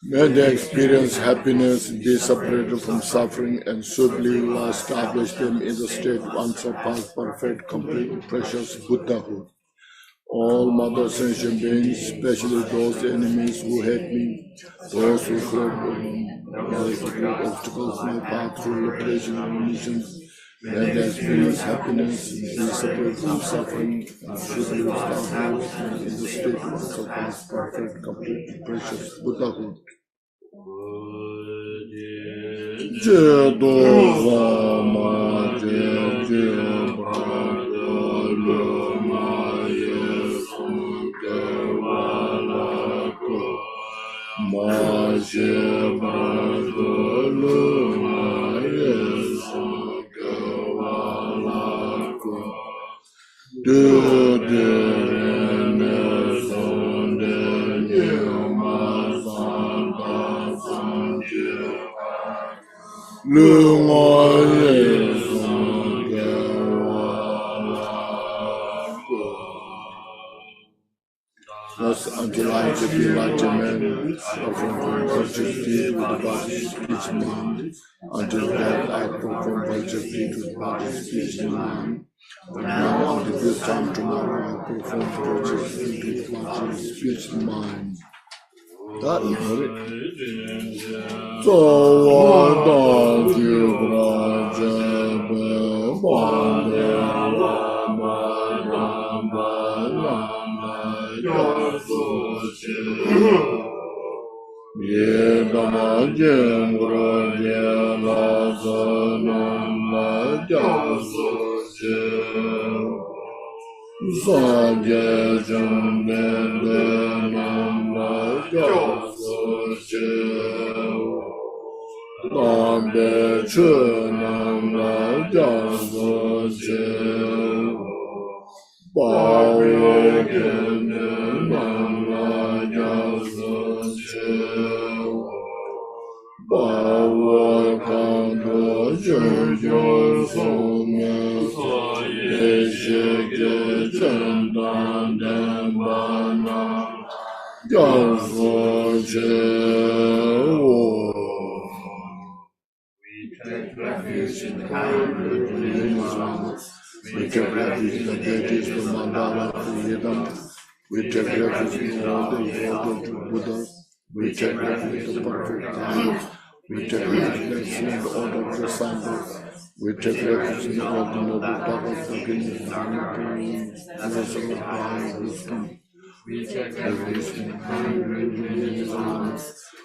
May they experience happiness, be separated from suffering, and swiftly establish them in the state of unsurpassed, perfect, complete, precious Buddhahood. All mother sentient beings, especially those enemies who hate me, those who create obstacles in my path through liberation and omissions, may they experience happiness, be separated from suffering, and swiftly establish them in the state of unsurpassed, perfect, complete, precious Buddhahood. Thus, until I am the enlightenment, perform virtuous deed with the body, speech, and mind. Until death, I perform virtuous deed with the body, speech, and mind. But now, until this time tomorrow, I perform virtuous deed with the body, speech, and mind. That is it. So, we take refuge in the deities of Mandala Freedom. We take refuge in all the devoted Buddha. We take refuge in the perfect time. We take refuge in the excellent order of the Sangha. We take refuge in all the noble Tapas, the beginning of the divine wisdom. We take refuge in the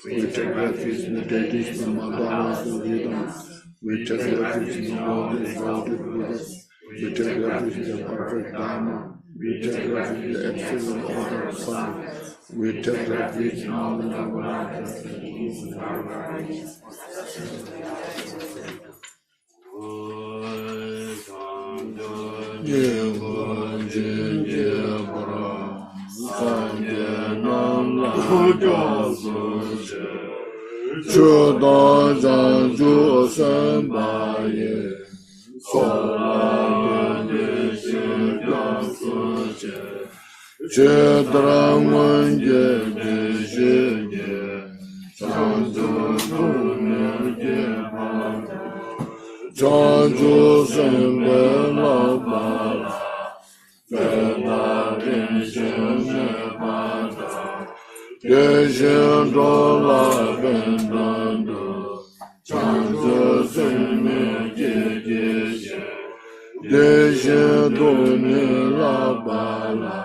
we take refuge in the deities of Mandala Freedom. We take refuge in all the devoted Buddha. We take refuge in the perfect dharma. We take refuge in the excellent order of Sangha. We take refuge in all the Chanju Deshin Dola Bendando, Chanzo Sumi Jeje, Deshin Doni La Bala,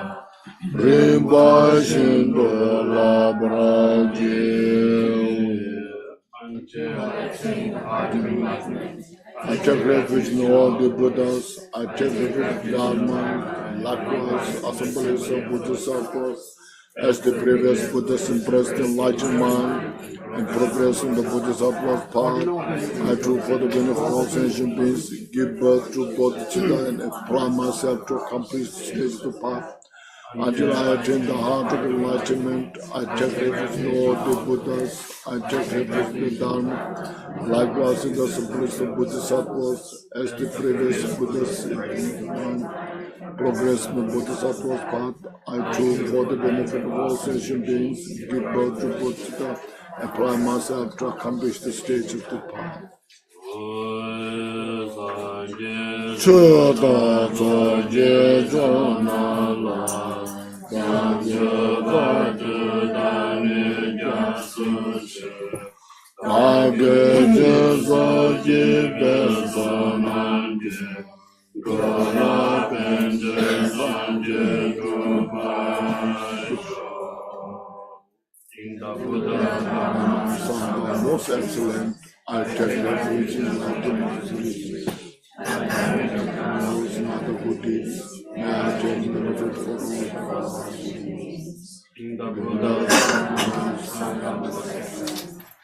Rimbashin Dola Braji. I take refuge in all the Buddhas, I take refuge in Dharma, likewise assemblies of Bodhisattvas, as the previous Buddhas impressed enlightened mind and progress in the Bodhisattva's path. I do for the benefit of all sentient beings, give birth to Bodhichitta and apply myself to accomplish the stage of the path. Until I attain the heart of enlightenment, I take refuge in all the Buddhas, I take refuge in the Dharma, likewise in the simplest of Bodhisattvas, as the previous Buddhas progress in the Bodhisattva's path. I too, for the benefit of all sentient beings, give birth to Bodhichitta, apply myself to accomplish the stage of the path. Chöda Tsoje Zona La Gangye Vajö Dami Gyasu Che Agye Jezo Jibe Zonanje Gora Benje Sanje Gubai In the Buddha Sangha most excellent, I take refuge in enlightenment. Other good deeds, may I take benefit for all. In the Buddha,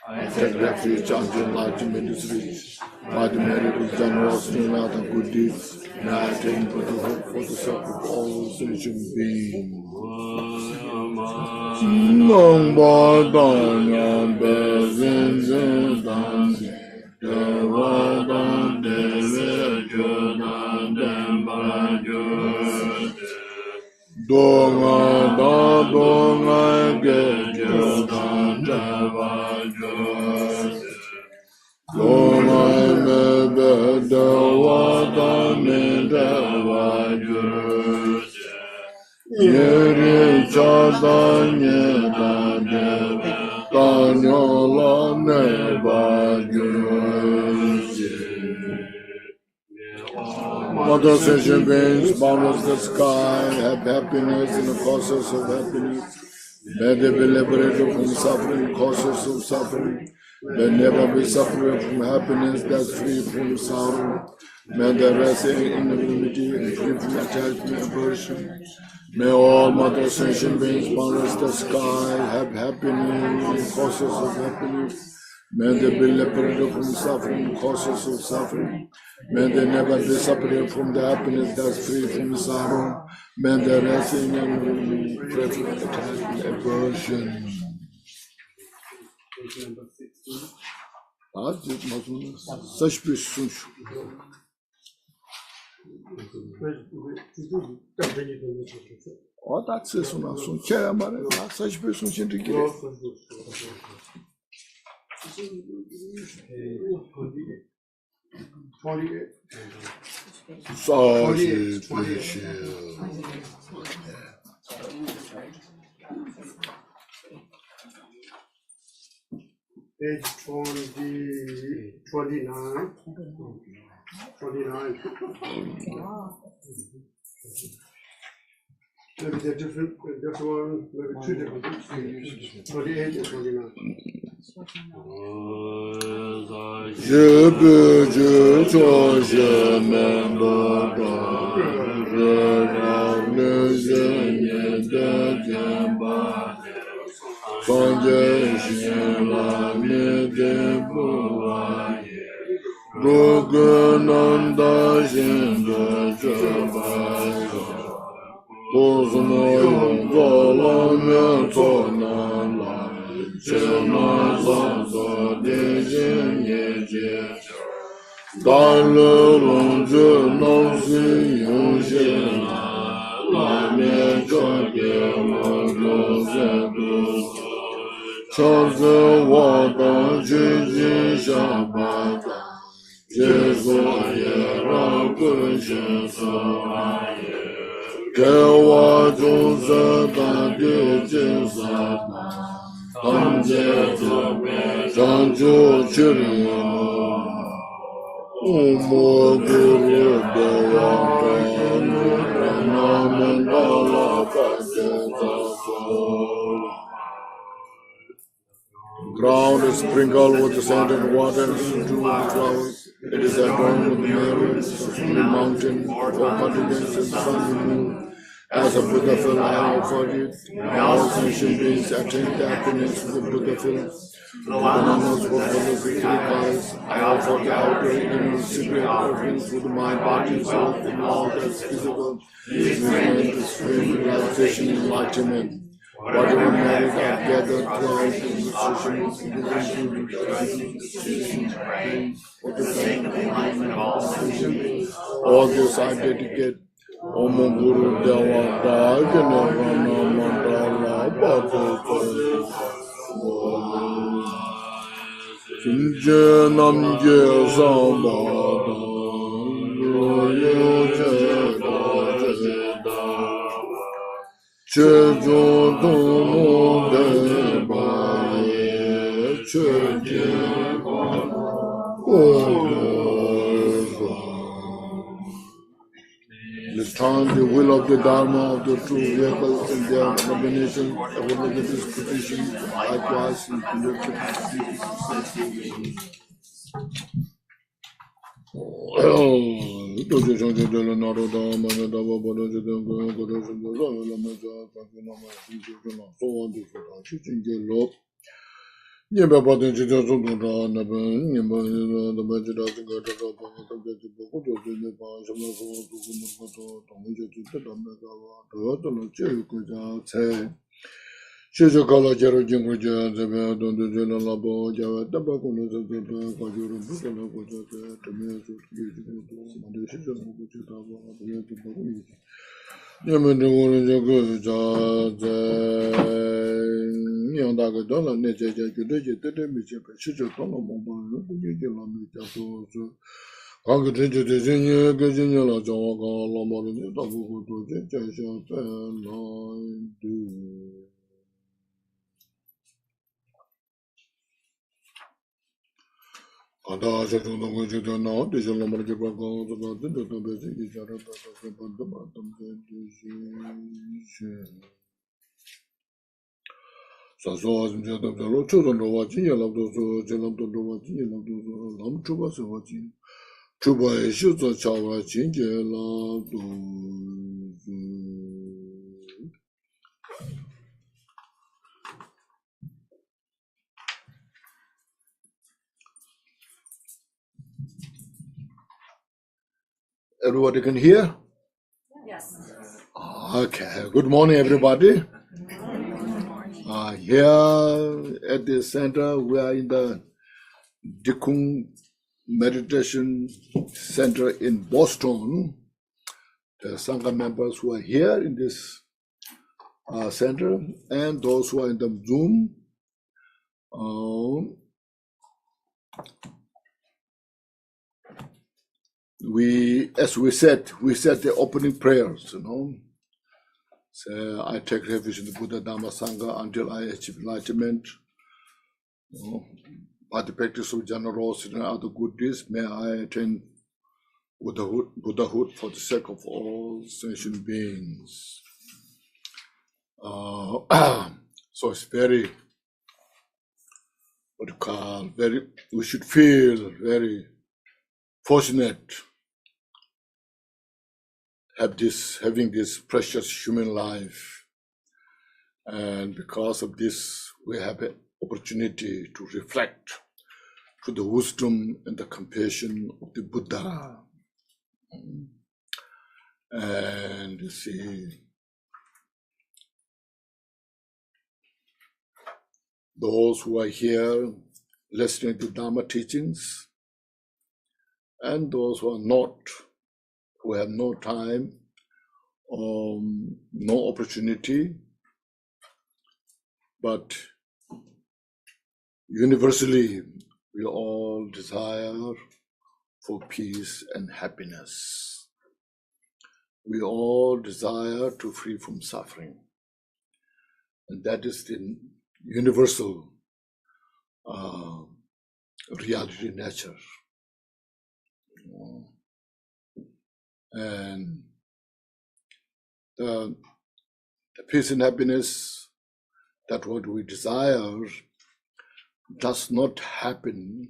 I take refuge until enlightenment is reached. By the merit of generosity and other good deeds, may I take benefit for the sake of all sentient beings. Nang Ba Dan Yang Be Zin Zin Dan Deva Dan Deve Jo Dan Demba Jo Donga Da Donga Ge Jo Dan Deva Jo Donga Me Be Dewa Dan Me Deva Jo Yeri Chada Nye Da Deva Danyola Neva Jo Mother sentient beings, boundless the sky, have happiness in the causes of happiness. May they be liberated from suffering, causes of suffering. May never be suffering from happiness that's free from sorrow. May they rest in equanimity and free from attachment and aversion. May all mother sentient beings, boundless the sky, have happiness in causes of happiness. May they be liberated from suffering, causes of suffering. May they never be separated from the happiness that's free from sorrow. May they rest in and free from attachment and aversion. Such person. Oh, that's it. So, care about it. Such person should get it. Page 29. Maybe they're different, just one, maybe two different books. 28 and 29. Je peux, je choisis, je m'endors, je le Seigneur de Diamba, quand je suis la nuit de Boaye, Rogunanda, je travaille. Bozmoyon dolanıyor tonala, çelmazansa diyeceğim yiyeceğim. Darlılın cırnavsi yuşena, lamye çakema gözü çazı vada cici şabada, cezoye rakışı savaye. Kewa Jose da Gece Sada, Sanjo Chirino, Umo Guru Devantani, Ramamandala Pajata. Ground is sprinkled with the scented water and strewn with flowers. It is adorned with mirrors, the mountain, four continents, and sun and moon. As a Buddha fell, I offered it. All sentient beings attained the happiness of the Buddha fell. The bananas were full of three eyes. I offered the outer inner secret offerings with the mind, body, soul, and all that's visible. This movement is free realization and enlightenment. Whatever merit I've gathered throughout the all this I dedicate. Om Guru Deva Dagana Rana Mandala Bhagavata Sinje Namje Sambhada Royo Jeda Jeda Chejo Domo Devaye Cheje This time the will of the dharma of the true vehicles and their combination, according to this position, likewise in Nyemba paten chidya sotunda naben, nyemba the majida singata pangata gati bokuto sene pa shamla soa tukuna kato tangja chita damnakawa toyota no cheyu kuja tse. Shesha kala jero jingru jaya zebe donde jela labo jawa taba kuna zebe kajuru buka na kuja tse tamiya sotki jikutu mande shisha no kuja taba tamiya tiba kuja. Nyemba dingore jago jaze Nyondaga Dona Neja Judeja Tedemicha, Shisha Tono Mobile, Gila Mita Sosa, Congress Designia, Gazinilla Jawaga, Lomoni, Tabu, Jasha, Line, do. Adasha to the Wizard now, this is Lomani Bago, the basic is a So as the children of watching, you love those Jelam to watching, you love those Lam Chubas watching. Chuba issues a Chawa change, love Everybody can hear? Yes. Okay, good morning, everybody. Here at the center, we are in the Drikung Meditation Center in Boston. The Sangha members who are here in this center and those who are in the Zoom. As we said the opening prayers, So I take refuge in the Buddha Dhamma Sangha until I achieve enlightenment. By the practice of generosity and other good deeds, may I attain Buddhahood for the sake of all sentient beings. So it's very, we should feel very fortunate having this precious human life, and because of this we have an opportunity to reflect to the wisdom and the compassion of the Buddha. And you see, those who are here listening to Dharma teachings and those who are not, who have no time, no opportunity, but universally we all desire for peace and happiness. We all desire to free from suffering. And that is the universal reality nature. And the peace and happiness, that what we desire, does not happen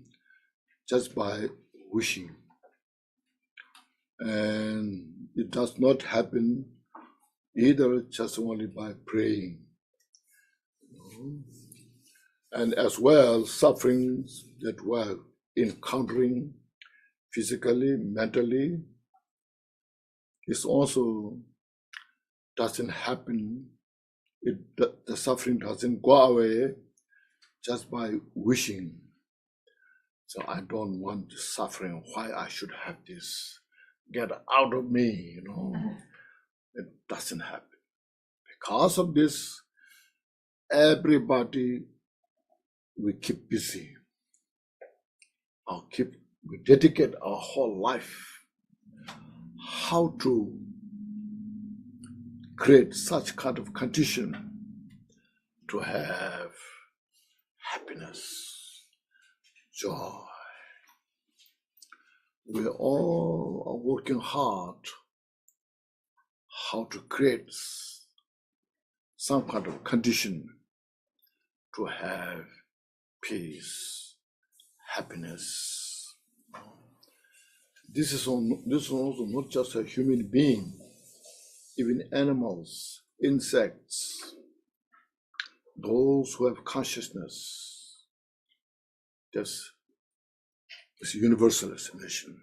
just by wishing. And it does not happen either just only by praying. And as well, sufferings that we're encountering physically, mentally, this also doesn't happen. The suffering doesn't go away just by wishing. So I don't want suffering. Why I should have this? Get out of me, It doesn't happen. Because of this, everybody, we keep busy. We dedicate our whole life how to create such kind of condition to have happiness, joy. We all are working hard how to create some kind of condition to have peace, happiness. This is also not just a human being, even animals, insects, those who have consciousness. This is universal estimation.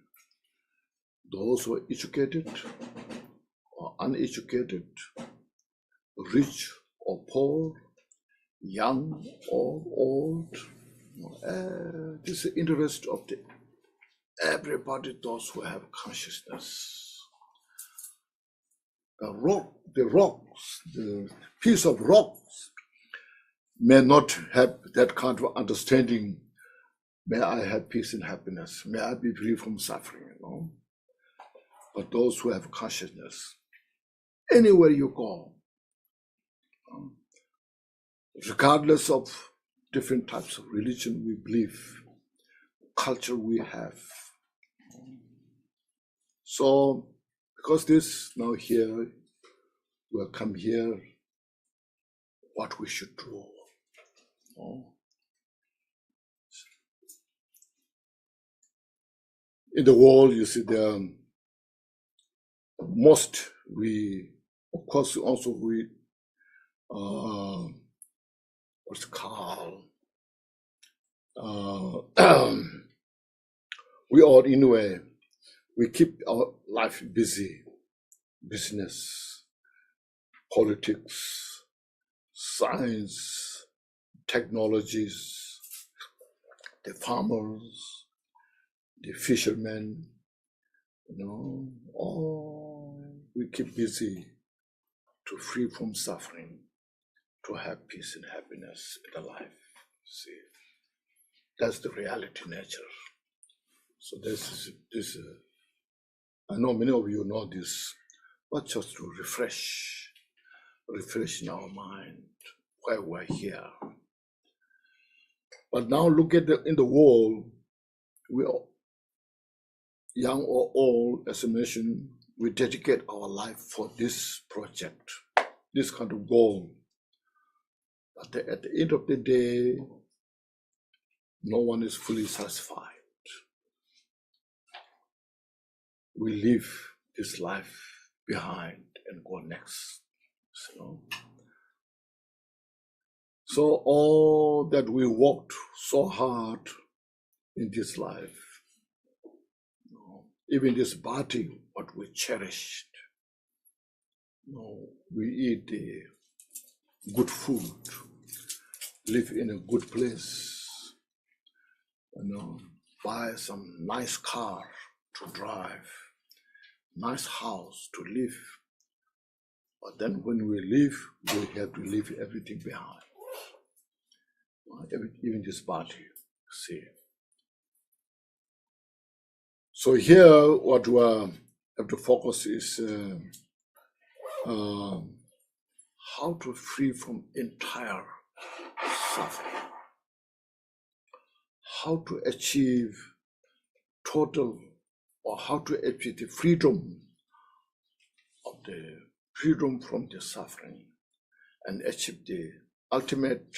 Those who are educated or uneducated, rich or poor, young or old, this is the interest of everybody, those who have consciousness. The piece of rocks may not have that kind of understanding. May I have peace and happiness. May I be free from suffering, But those who have consciousness, anywhere you go, regardless of different types of religion we believe, culture we have. So, because this now here, we'll come here, what we should do. In the world, you see, most we, of course, also we, what's it called? We all, in a way, we keep our life busy, business, politics, science, technologies, the farmers, the fishermen, all we keep busy to free from suffering, to have peace and happiness in the life. See, that's the reality nature. So this is I know many of you know this, but just to refresh in our mind why we're here. But now look at in the world, we all, young or old, as I mentioned, we dedicate our life for this project, this kind of goal. But at the end of the day, no one is fully satisfied. We leave this life behind and go next. So all that we worked so hard in this life, even this body, what we cherished, we eat the good food, live in a good place, buy some nice car to drive, nice house to live. But then when we leave, we have to leave everything behind. Even this body, see. So here, what we have to focus is how to free from entire suffering. How to achieve total, or how to achieve the freedom from the suffering and achieve the ultimate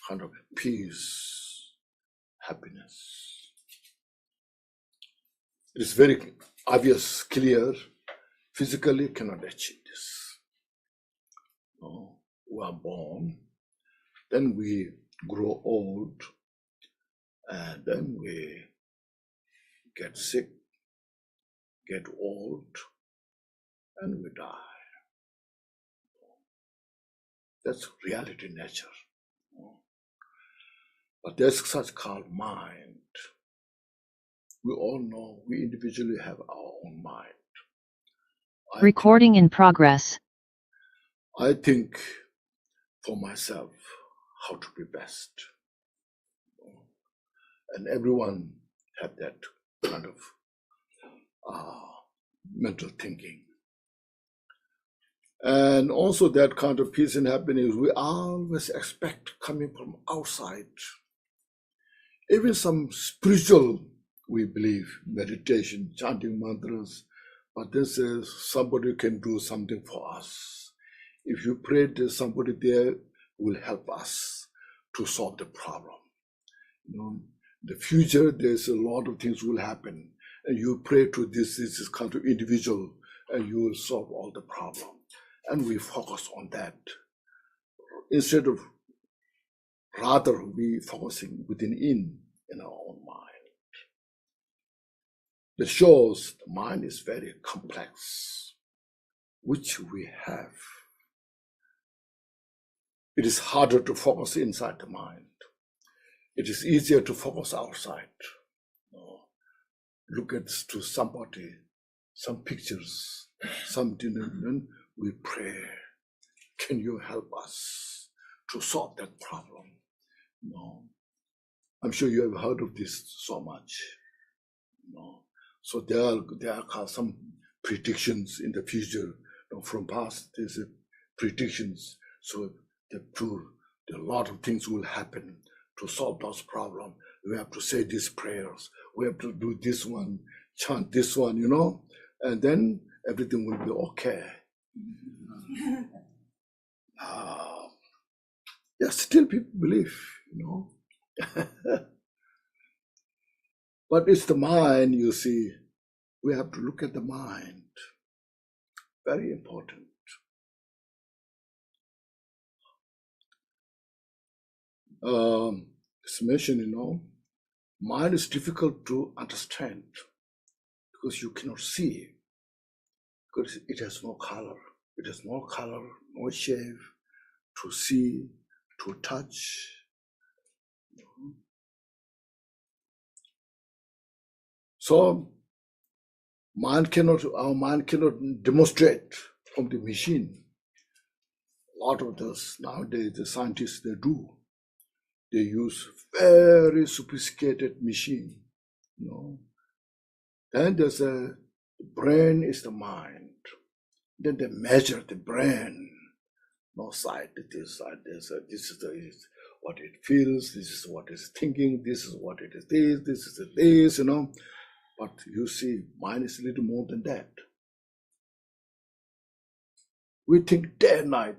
kind of peace, happiness. It is very obvious, clear, physically cannot achieve this. No, we are born, then we grow old, and then we get sick, get old, and we die. That's reality, nature. But there's such called mind. We all know we individually have our own mind. Recording in progress. I think for myself how to be best. And everyone have that kind of mental thinking. And also that kind of peace and happiness we always expect coming from outside. Even some spiritual, we believe, meditation, chanting mantras, but this is somebody can do something for us. If you pray, there's somebody there will help us to solve the problem. You know, in the future, there's a lot of things will happen, and you pray to this is kind of individual, and you will solve all the problem. And we focus on that instead of rather we focusing within in our own mind. That shows the mind is very complex, which we have. It is harder to focus inside the mind. It is easier to focus outside. Look at to somebody, some pictures, something, and we pray. Can you help us to solve that problem? No. I'm sure you have heard of this so much. No. So there are some predictions in the future. From past, there's predictions. So a lot of things will happen to solve those problems. We have to say these prayers. We have to do this one, chant this one, and then everything will be okay. Still people believe, But it's the mind, you see. We have to look at the mind. Very important. It's mentioned, mind is difficult to understand because you cannot see, because it has no color. It has no color, no shape to see, to touch. So our mind cannot demonstrate from the machine. A lot of this nowadays, the scientists, they do. They use very sophisticated machine, Then there's the brain is the mind. Then they measure the brain. No side, this side, this is what it feels, this is what it's thinking, this is what it is this is this, But you see, mind is a little more than that. We think day and night,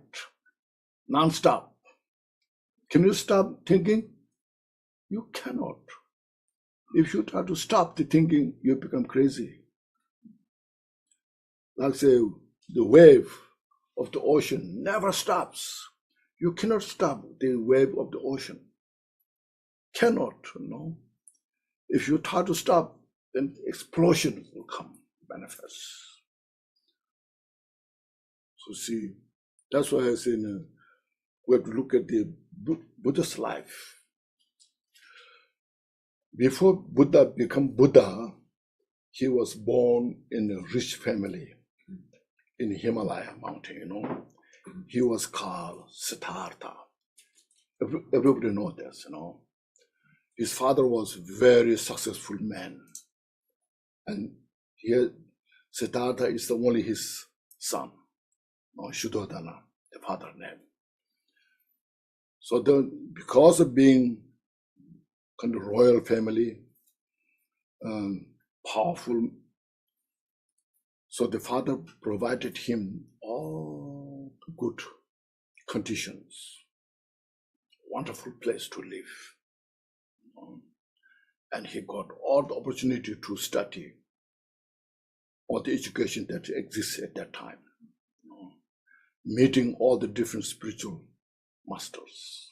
non-stop. Can you stop thinking? You cannot. If you try to stop the thinking, you become crazy. Like say, the wave of the ocean never stops. You cannot stop the wave of the ocean. Cannot, If you try to stop, then explosion will come, manifest. So see, that's why I say we have to look at the Buddha's life. Before Buddha became Buddha, he was born in a rich family in the Himalaya mountain, He was called Siddhartha. Everybody knows this, His father was a very successful man. And here, Siddhartha is only his son, Shuddhodana, the father name. So because of being kind of royal family, powerful, so the father provided him all good conditions, wonderful place to live. And he got all the opportunity to study all the education that exists at that time, meeting all the different spiritual masters.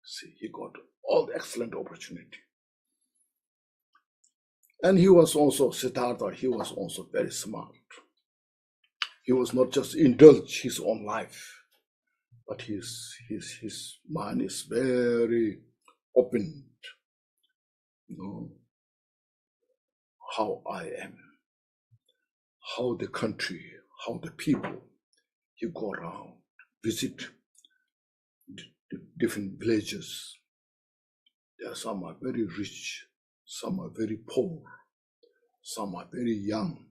See, he got all the excellent opportunity. And he was also, Siddhartha, he was also very smart. He was not just indulge his own life, but his mind is very open. How I am, how the country, how the people, you go around, visit the different villages. There some are very rich, some are very poor, some are very young,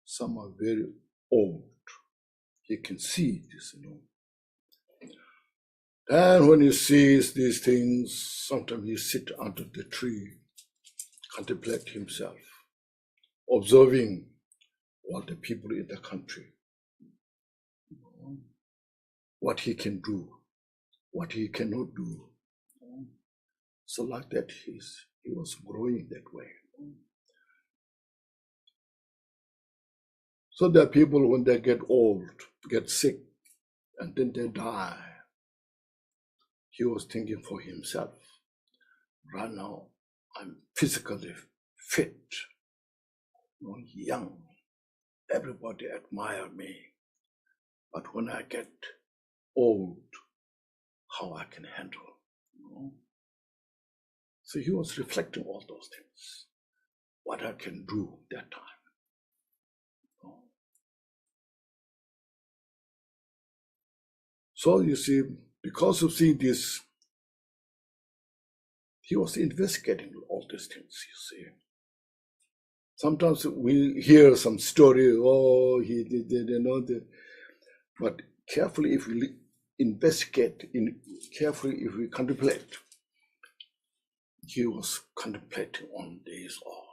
some are very old. You can see this, And when he sees these things, sometimes he sit under the tree, contemplate himself, observing what the people in the country, what he can do, what he cannot do. So like that, he was growing that way. So there are people, when they get old, get sick, and then they die. He was thinking for himself, right now, I'm physically fit, young. Everybody admire me. But when I get old, how I can handle. So he was reflecting all those things, what I can do that time. So you see, because of seeing this, he was investigating all these things, you see. Sometimes we hear some story, oh, he did, but carefully, if we investigate, carefully, if we contemplate, he was contemplating on this all.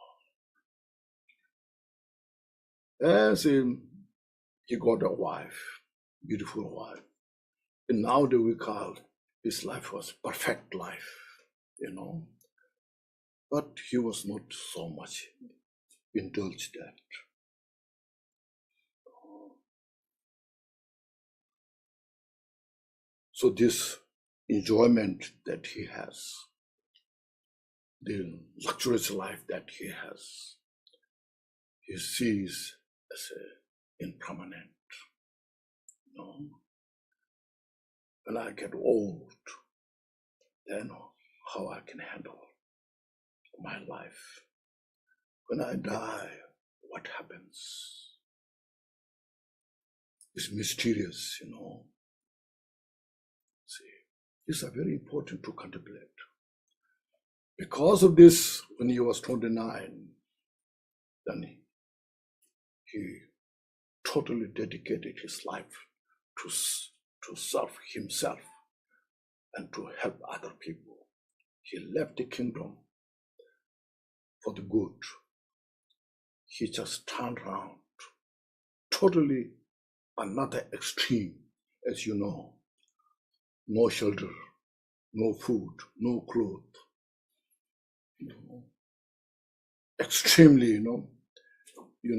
As he got a wife, beautiful wife. And now that we call his life was perfect life, But he was not so much indulged that. So this enjoyment that he has, the luxurious life that he has, he sees as impermanent. When I get old, then how I can handle my life. When I die, what happens? It's mysterious, See, these are very important to contemplate. Because of this, when he was 29, then he totally dedicated his life to serve himself and to help other people. He left the kingdom for the good. He just turned around, totally another extreme, as you know. No shelter, no food, no clothes. Extremely,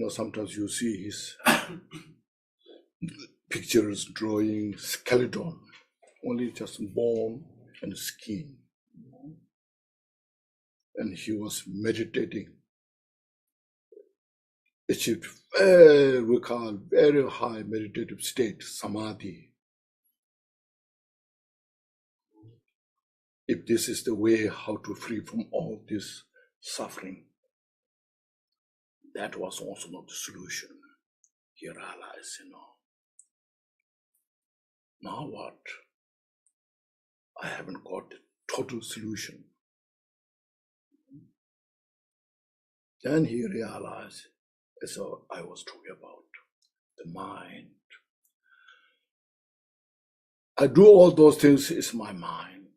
sometimes you see his pictures, drawing, skeleton, only just bone and skin. And he was meditating, achieved very high meditative state, samadhi. If this is the way how to free from all this suffering, that was also not the solution. He realized, now what? I haven't got the total solution. Then he realized, as I was talking about, the mind. I do all those things is my mind.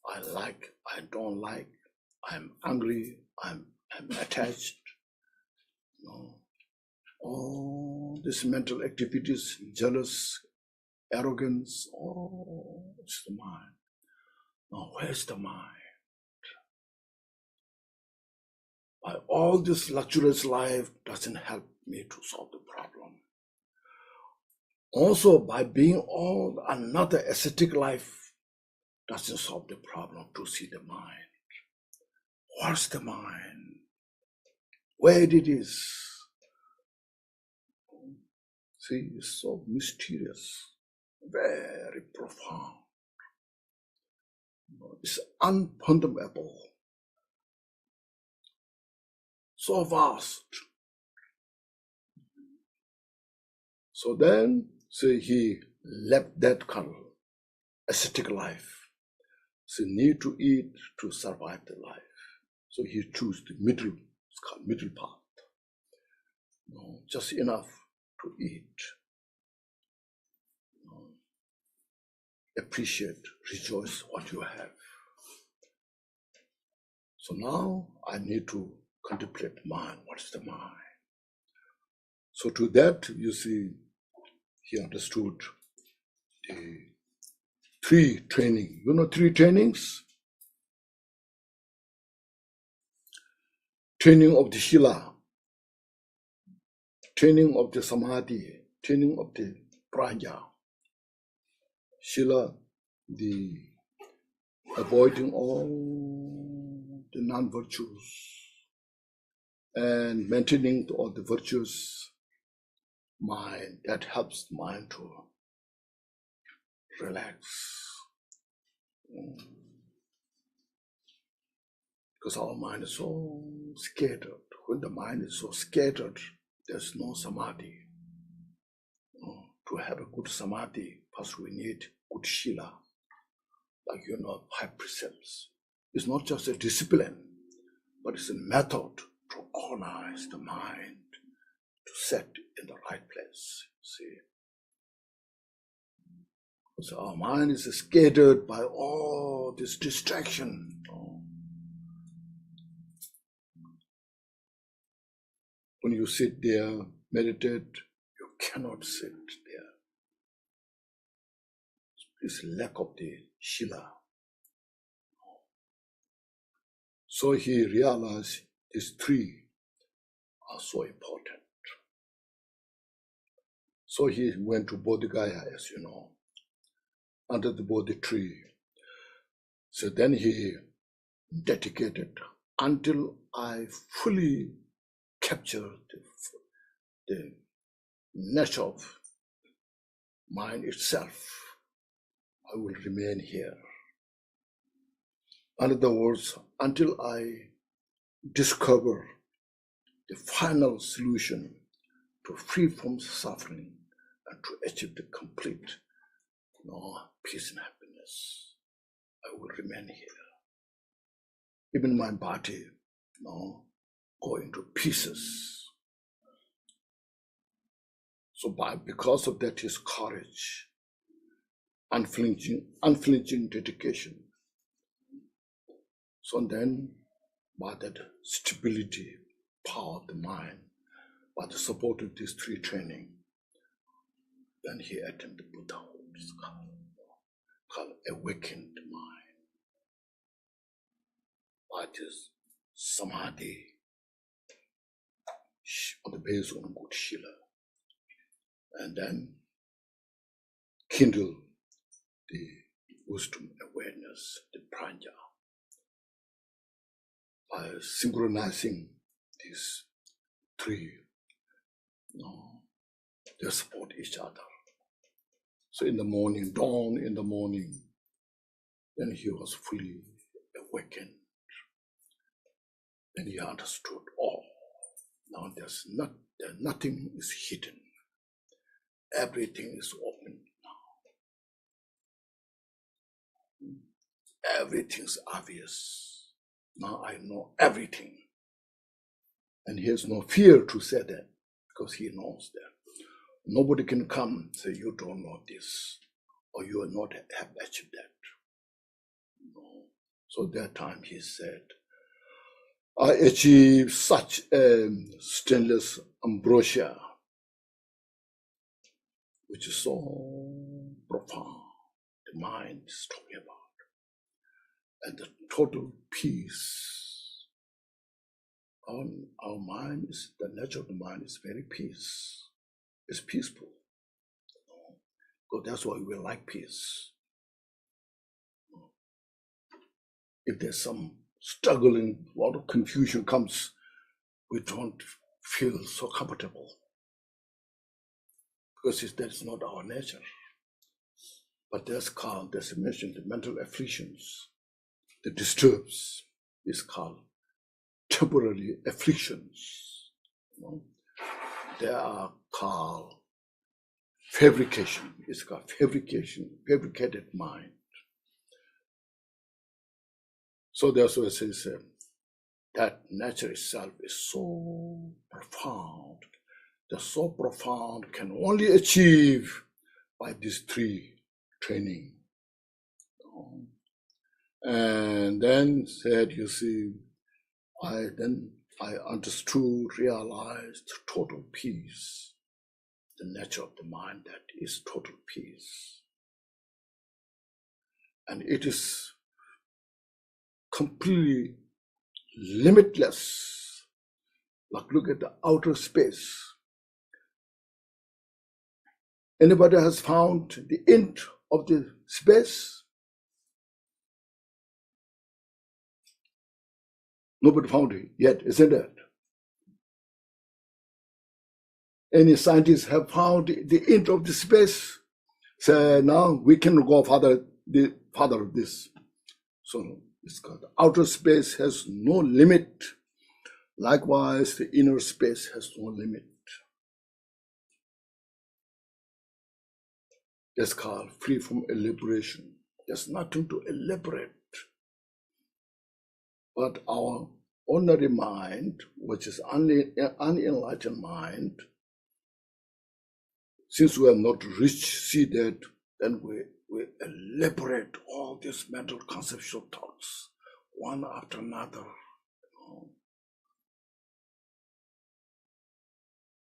I like, I don't like, I'm angry, I'm attached. All these mental activities, jealous, arrogance, it's the mind. Now, where's the mind? By all this luxurious life doesn't help me to solve the problem. Also, by being all another ascetic life doesn't solve the problem to see the mind. What's the mind? Where it is? See, it's so mysterious, very profound. It's unfathomable, so vast. So then, see, he left that kind of ascetic life. So need to eat to survive the life. So he chose the middle, it's called middle path. Just enough to eat. Appreciate, rejoice what you have. So now I need to contemplate mind. What is the mind? So to that, you see, he understood the 3 training. You know 3 trainings? Training of the Shila, training of the Samadhi, training of the Prajna. Shila, the avoiding all the non-virtues and maintaining all the virtues mind, that helps the mind to relax. Because our mind is so scattered. When the mind is so scattered, there's no samadhi. To have a good samadhi, first we need good shila, like 5 precepts. It's not just a discipline, but it's a method to organize the mind, to set in the right place. See, so our mind is scattered by all this distraction. When you sit there, meditate, you cannot sit there. It's lack of the shila. So he realized these 3 are so important. So he went to Bodhigaya, as you know, under the Bodhi tree. So then he dedicated until I fully capture the nature of mind itself, I will remain here. In other words, until I discover the final solution to free from suffering and to achieve the complete peace and happiness, I will remain here. Even my body go into pieces. So because of that, his courage, unflinching dedication. So then, by that stability, power of the mind, by the support of these 3 training, then he attained the Buddhahood. It's called awakened mind. By this samadhi, on the basis of good shila, and then kindle the wisdom, awareness, the prajna, by synchronizing these 3, they support each other. So in the morning, dawn in the morning, then he was fully awakened. Then he understood all. Now nothing is hidden. Everything is open now. Everything's obvious. Now I know everything. And he has no fear to say that, because he knows that Nobody can come and say, you don't know this, or you are not have achieved that. No. So that time he said, I achieved such a stainless ambrosia, which is so profound, the mind is talking about, and the total peace. Our mind is, the nature of the mind is very peace. It's peaceful. So that's why we like peace. If there's some struggling, a lot of confusion comes, we don't feel so comfortable. Because that's not our nature. But that's called, that's mentioned, the mental afflictions, the disturbs is called temporary afflictions. They are called fabrication. It's called fabrication, fabricated mind. So that's why it says that nature itself is so profound. The so profound can only achieve by these three training. And then said, you see, I understood, realized total peace, the nature of the mind that is total peace. And it is completely limitless. Like look at the outer space. Anybody has found the end of the space? Nobody found it yet, isn't it? Any scientists have found the end of the space? Say now we can go further of this. So it's called the outer space has no limit. Likewise, the inner space has no limit. That's called free from elaboration. There's nothing to elaborate. But our ordinary mind, which is unenlightened mind, since we have not seated, then we elaborate all these mental conceptual thoughts, one after another.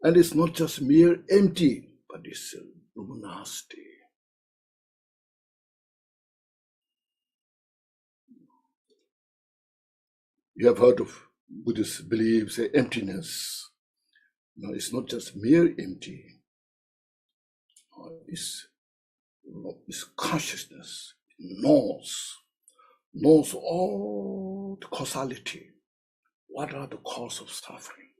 And it's not just mere empty, but it's luminosity. You have heard of Buddhist beliefs, emptiness. No, it's not just mere empty. It's consciousness. It knows all the causality. What are the cause of suffering?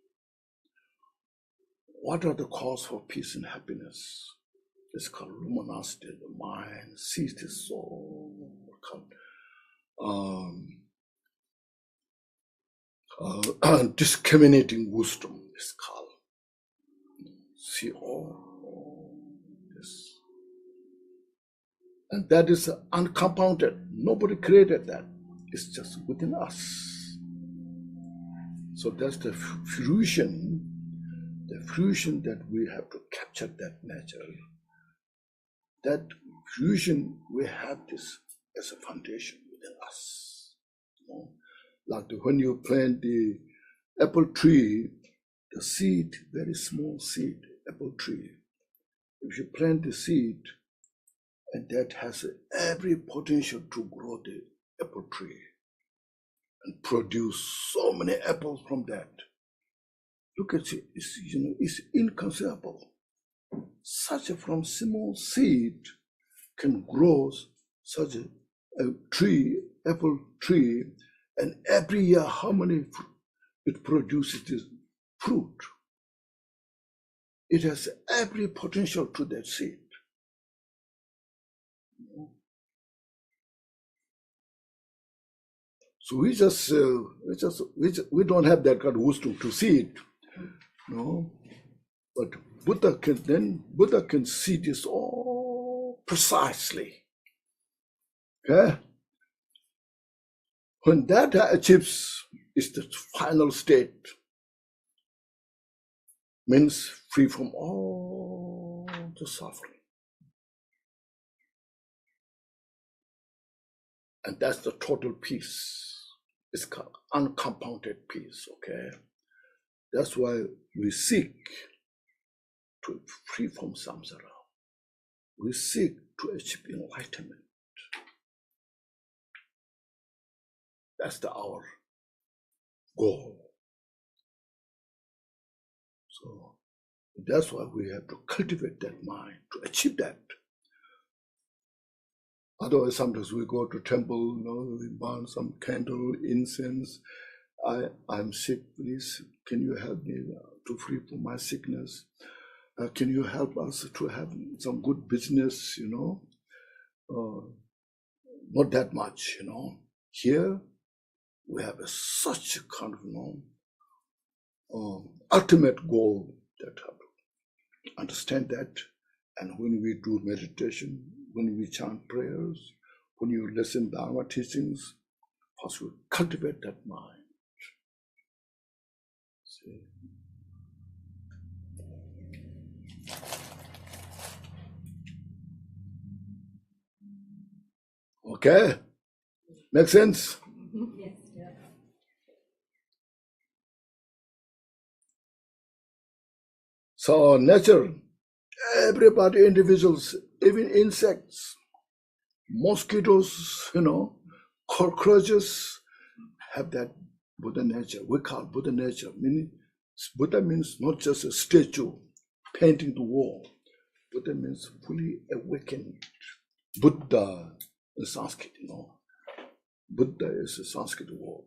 What are the cause for peace and happiness? It's called luminosity. The mind sees this soul. Discriminating wisdom is called. See all this. And that is uncompounded. Nobody created that. It's just within us. So that's the fruition that we have to capture that nature. That fruition, we have this as a foundation within us. Like when you plant the apple tree, the seed, very small seed, apple tree. If you plant the seed, and that has every potential to grow the apple tree and produce so many apples from that. Look at it, it's inconceivable. Such a from small seed can grow such a tree, apple tree, and every year how many it produces this fruit. It has every potential to that seed. So we don't have that kind of wisdom to see it, But Buddha can see this all precisely. Okay? When that achieves, is the final state, means free from all the suffering. And that's the total peace. It's uncompounded peace, okay? That's why we seek to free from samsara. We seek to achieve enlightenment. That's our goal. So that's why we have to cultivate that mind to achieve that. Otherwise, sometimes we go to temple, we burn some candle, incense. I'm sick, please. Can you help me to free from my sickness? Can you help us to have some good business, not that much, Here, we have such a kind of, ultimate goal that have to understand that. And when we do meditation, when we chant prayers, when you listen to Dharma teachings, first we cultivate that mind. See? Okay? Make sense? Yes. Yeah. So nature, everybody, individuals, even insects, mosquitoes, cockroaches have that Buddha nature. We call Buddha nature. Meaning, Buddha means not just a statue painting the wall. Buddha means fully awakened. Buddha in Sanskrit, Buddha is a Sanskrit word.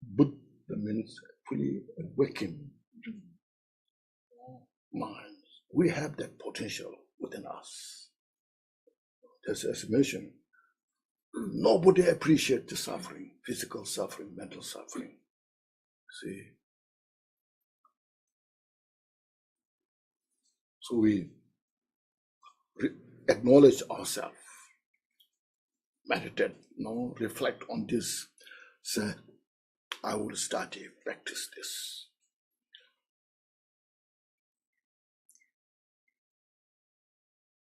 Buddha means fully awakened minds. We have that potential within us. As mentioned, nobody appreciates the suffering, physical suffering, mental suffering. See? So we acknowledge ourselves, meditate, reflect on this, say, I will study, practice this.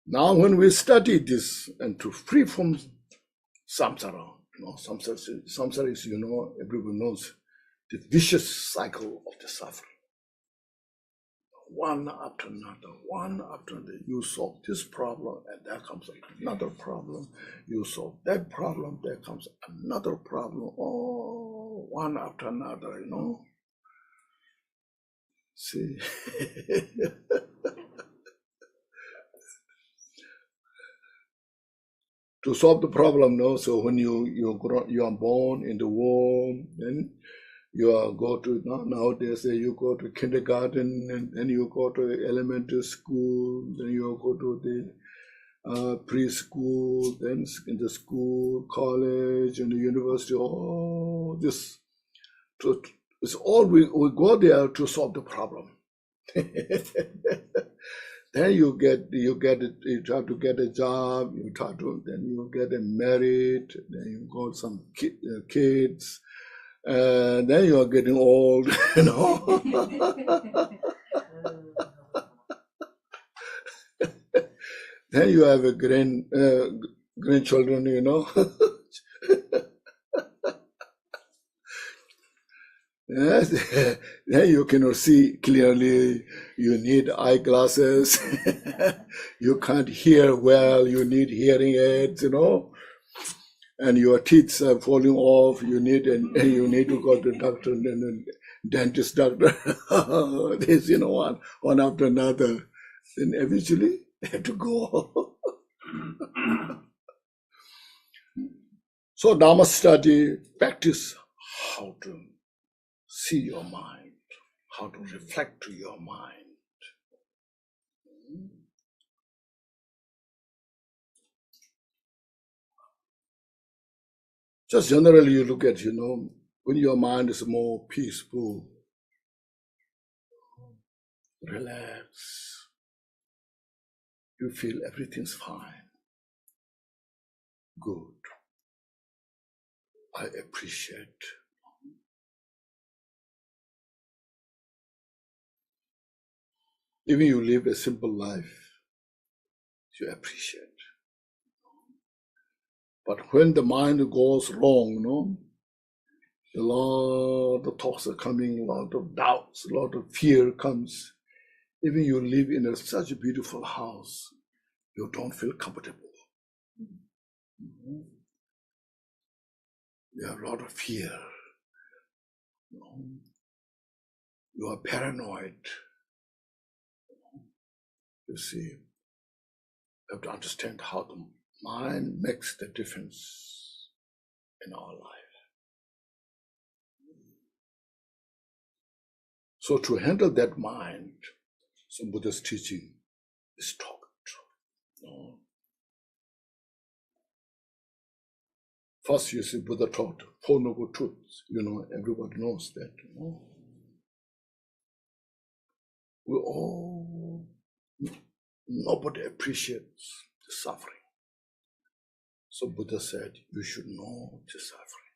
Now when we study this and to free from samsara, samsara is, everyone knows, the vicious cycle of the suffering. One after another, you solve this problem and there comes another problem. You solve that problem, there comes another problem. Oh, one after another, See? To solve the problem, so when you are born in the womb, then you go to, nowadays you go to kindergarten, and then you go to elementary school, then you go to the preschool, then in the school, college, and the university. All this, it's all we go there to solve the problem. Then you try to get a job, then you get married, then you got some kids, and then you are getting old, Then you have a grandchildren, Yes. Then you cannot see clearly, you need eyeglasses, you can't hear well, you need hearing aids, and your teeth are falling off, you need to go to doctor and dentist doctor, this, one after another. Then eventually they have to go. So Dharma study, practice how to see your mind, how to reflect to your mind. Just generally you look at, when your mind is more peaceful, relax, you feel everything's fine, good. I appreciate. Even you live a simple life, you appreciate. But when the mind goes wrong, a lot of thoughts are coming, a lot of doubts, a lot of fear comes. Even you live in such a beautiful house, you don't feel comfortable. You have a lot of fear. You are paranoid. You see, you have to understand how the mind makes the difference in our life. So to handle that mind, some Buddha's teaching is taught. First, you see, Buddha taught Four Noble Truths. Everybody knows that. Nobody appreciates the suffering. So Buddha said, you should know the suffering.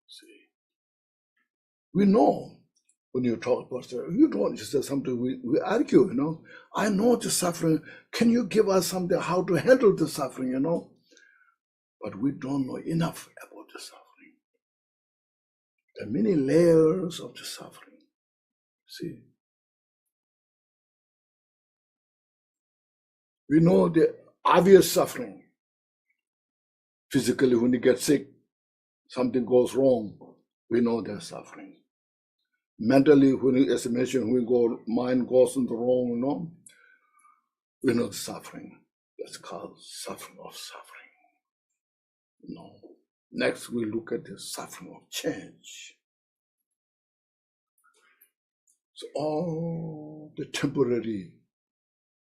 See, we know when you talk about suffering, you don't just say something, we argue, I know the suffering. Can you give us something how to handle the suffering, But we don't know enough about the suffering. There are many layers of the suffering. See, we know the obvious suffering. Physically, when you get sick, something goes wrong, we know there's suffering. Mentally, as I mentioned, when mind goes in the wrong, we know the suffering. That's called suffering of suffering. Next, we look at the suffering of change. So all the temporary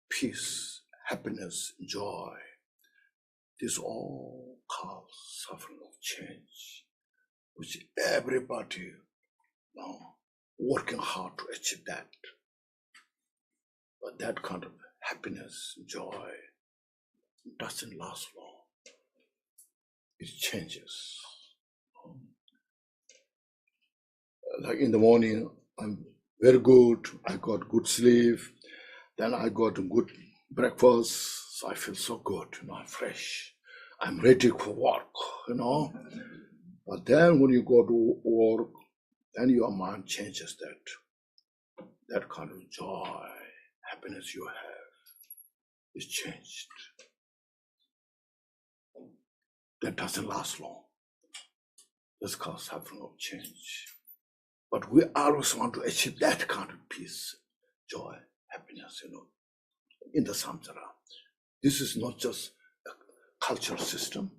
peace, happiness, joy, this all called suffering of change, which everybody working hard to achieve that. But that kind of happiness, joy, doesn't last long. It changes. Like in the morning, I'm very good. I got good sleep. Then I got a good breakfast. So I feel so good, I'm fresh. I'm ready for work, But then when you go to work, then your mind changes that kind of joy, happiness you have is changed. That doesn't last long. That's called suffering of change. But we always want to achieve that kind of peace, joy, happiness, in the samsara. This is not just a cultural system,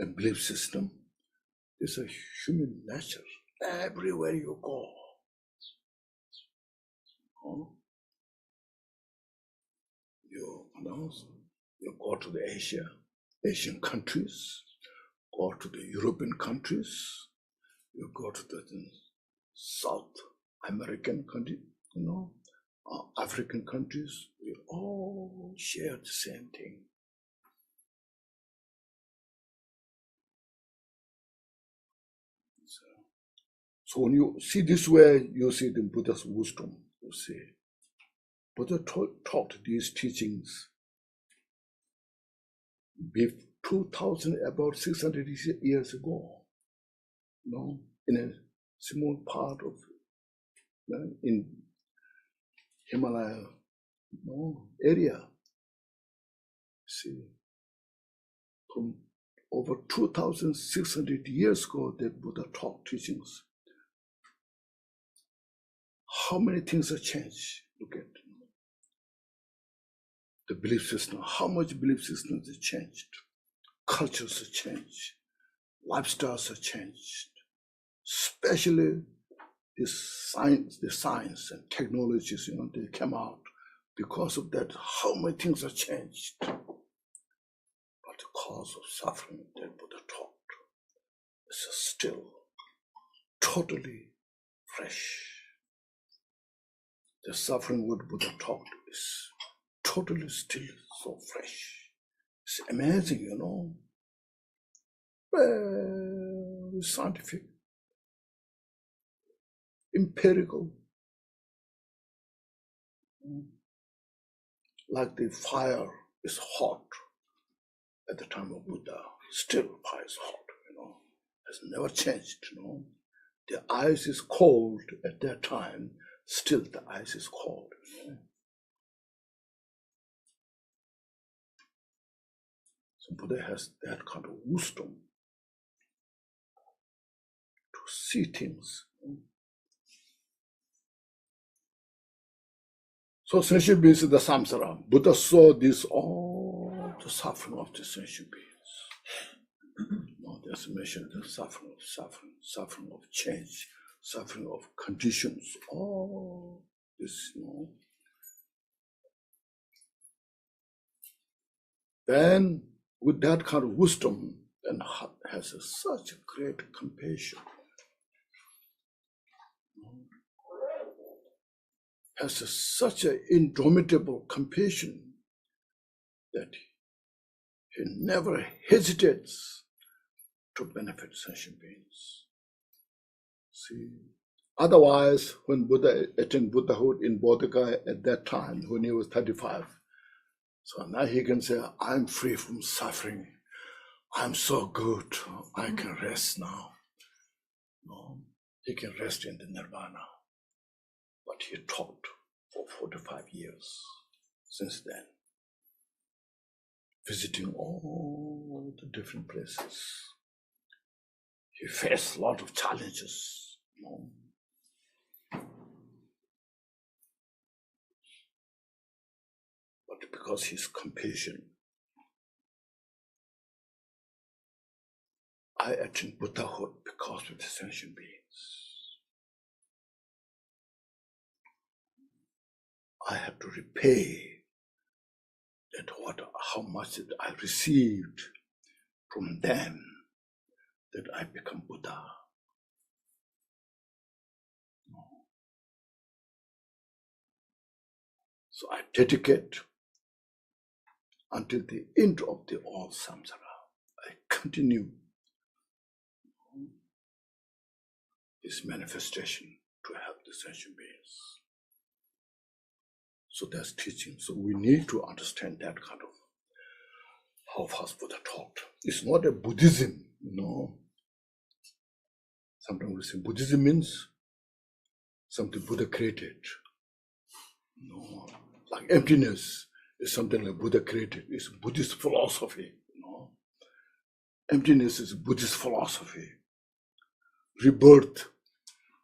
a belief system. It's a human nature. Everywhere you go. You go to the Asian countries, go to the European countries, you go to the South American country, African countries, we all share the same thing. So when you see this way, you see the Buddha's wisdom. You see, Buddha taught these teachings about 600 years ago, in a small part of in Himalaya area. See, from over 2,600 years ago that Buddha taught teachings. How many things have changed? Look at the belief system. How much belief systems have changed? Cultures have changed. Lifestyles have changed. Especially the science and technologies, they came out. Because of that, how many things have changed? But the cause of suffering that Buddha taught is still totally fresh. The suffering what Buddha taught is totally still so fresh. It's amazing, very scientific, empirical, like the fire is hot at the time of Buddha. Still fire is hot, has never changed, The ice is cold at that time, still the ice is cold, So Buddha has that kind of wisdom to see things. So sentient beings is the samsara. Buddha saw this, all the suffering of the sentient beings. There's mentioned the suffering of change, suffering of conditions, all this, Then with that kind of wisdom, then has such a great compassion. Has such an indomitable compassion that he never hesitates to benefit sentient beings. See, otherwise, when Buddha attained Buddhahood in Bodhgaya at that time, when he was 35, so now he can say, I'm free from suffering. I'm so good. I can rest now. He can rest in the nirvana. But he taught for 45 years since then, visiting all the different places. He faced a lot of challenges. But because his compassion, I attained Buddhahood because of the sentient beings. I have to repay that how much I received from them, that I become Buddha. So I dedicate until the end of the all samsara. I continue this manifestation to help the sentient beings. So that's teaching. So we need to understand that kind of how fast Buddha taught. It's not a Buddhism, Sometimes we say Buddhism means something Buddha created. Like emptiness is something like Buddha created. It's Buddhist philosophy, Emptiness is Buddhist philosophy. Rebirth.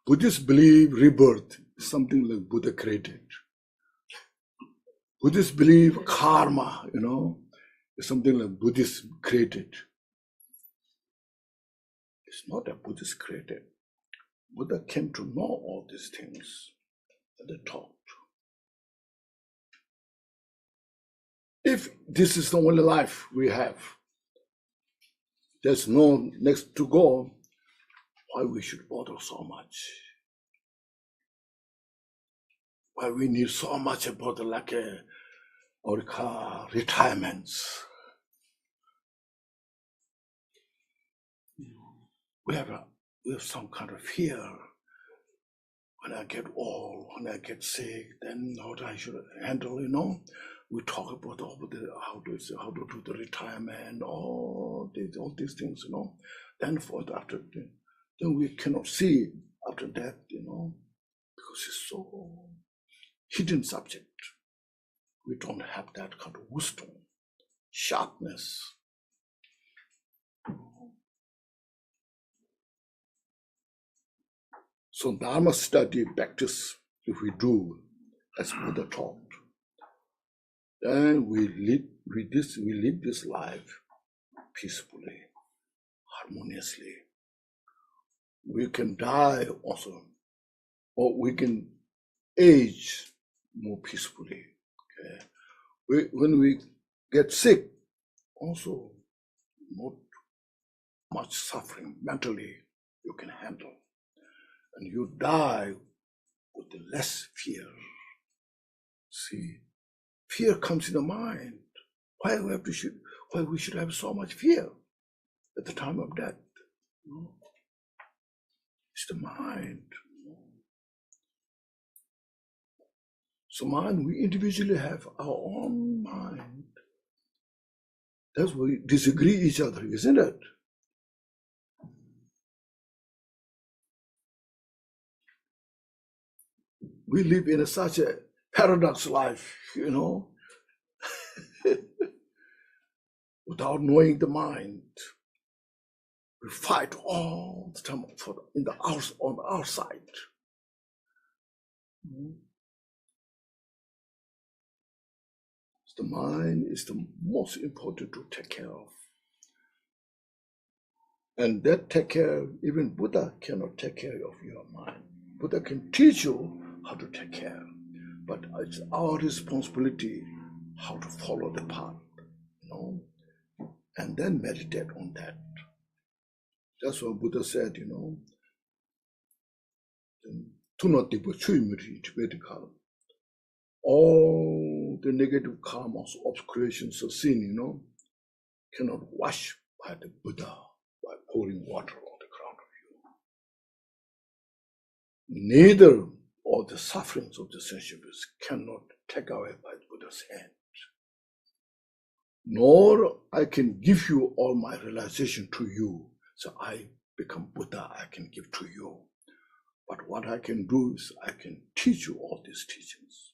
Buddhists believe rebirth is something like Buddha created. Buddhists believe karma, is something like Buddhists created. It's not a Buddhist created. Buddha came to know all these things and they taught. If this is the only life we have, there's no next to go, why we should bother so much? Why we need so much about like retirements? We have some kind of fear. When I get old, when I get sick, then how I should handle, We talk about how to do the retirement, all these things, Then after then we cannot see after death, because it's so hidden subject. We don't have that kind of wisdom, sharpness. So dharma study practice, if we do as Buddha taught, then we live this life peacefully, harmoniously. We can die also, or we can age more peacefully. Okay? When we get sick, also not much suffering mentally you can handle. And you die with less fear. See, fear comes in the mind. Why we should have so much fear at the time of death? It's the mind. So mind, we individually have our own mind, That's why we disagree each other, isn't it? We live in such a paradox life, without knowing the mind. We fight all the time on the outside. The mind is the most important to take care of. And that take care, even Buddha cannot take care of your mind. Buddha can teach you how to take care, but it's our responsibility how to follow the path, and then meditate on that. That's what Buddha said, do not medical. All the negative karmas, obscurations of sin, cannot wash by the Buddha by pouring water on the ground of you. Neither all the sufferings of the sensuous cannot take away by the Buddha's hand. Nor I can give you all my realization to you. So I become Buddha, I can give to you. But what I can do is I can teach you all these teachings.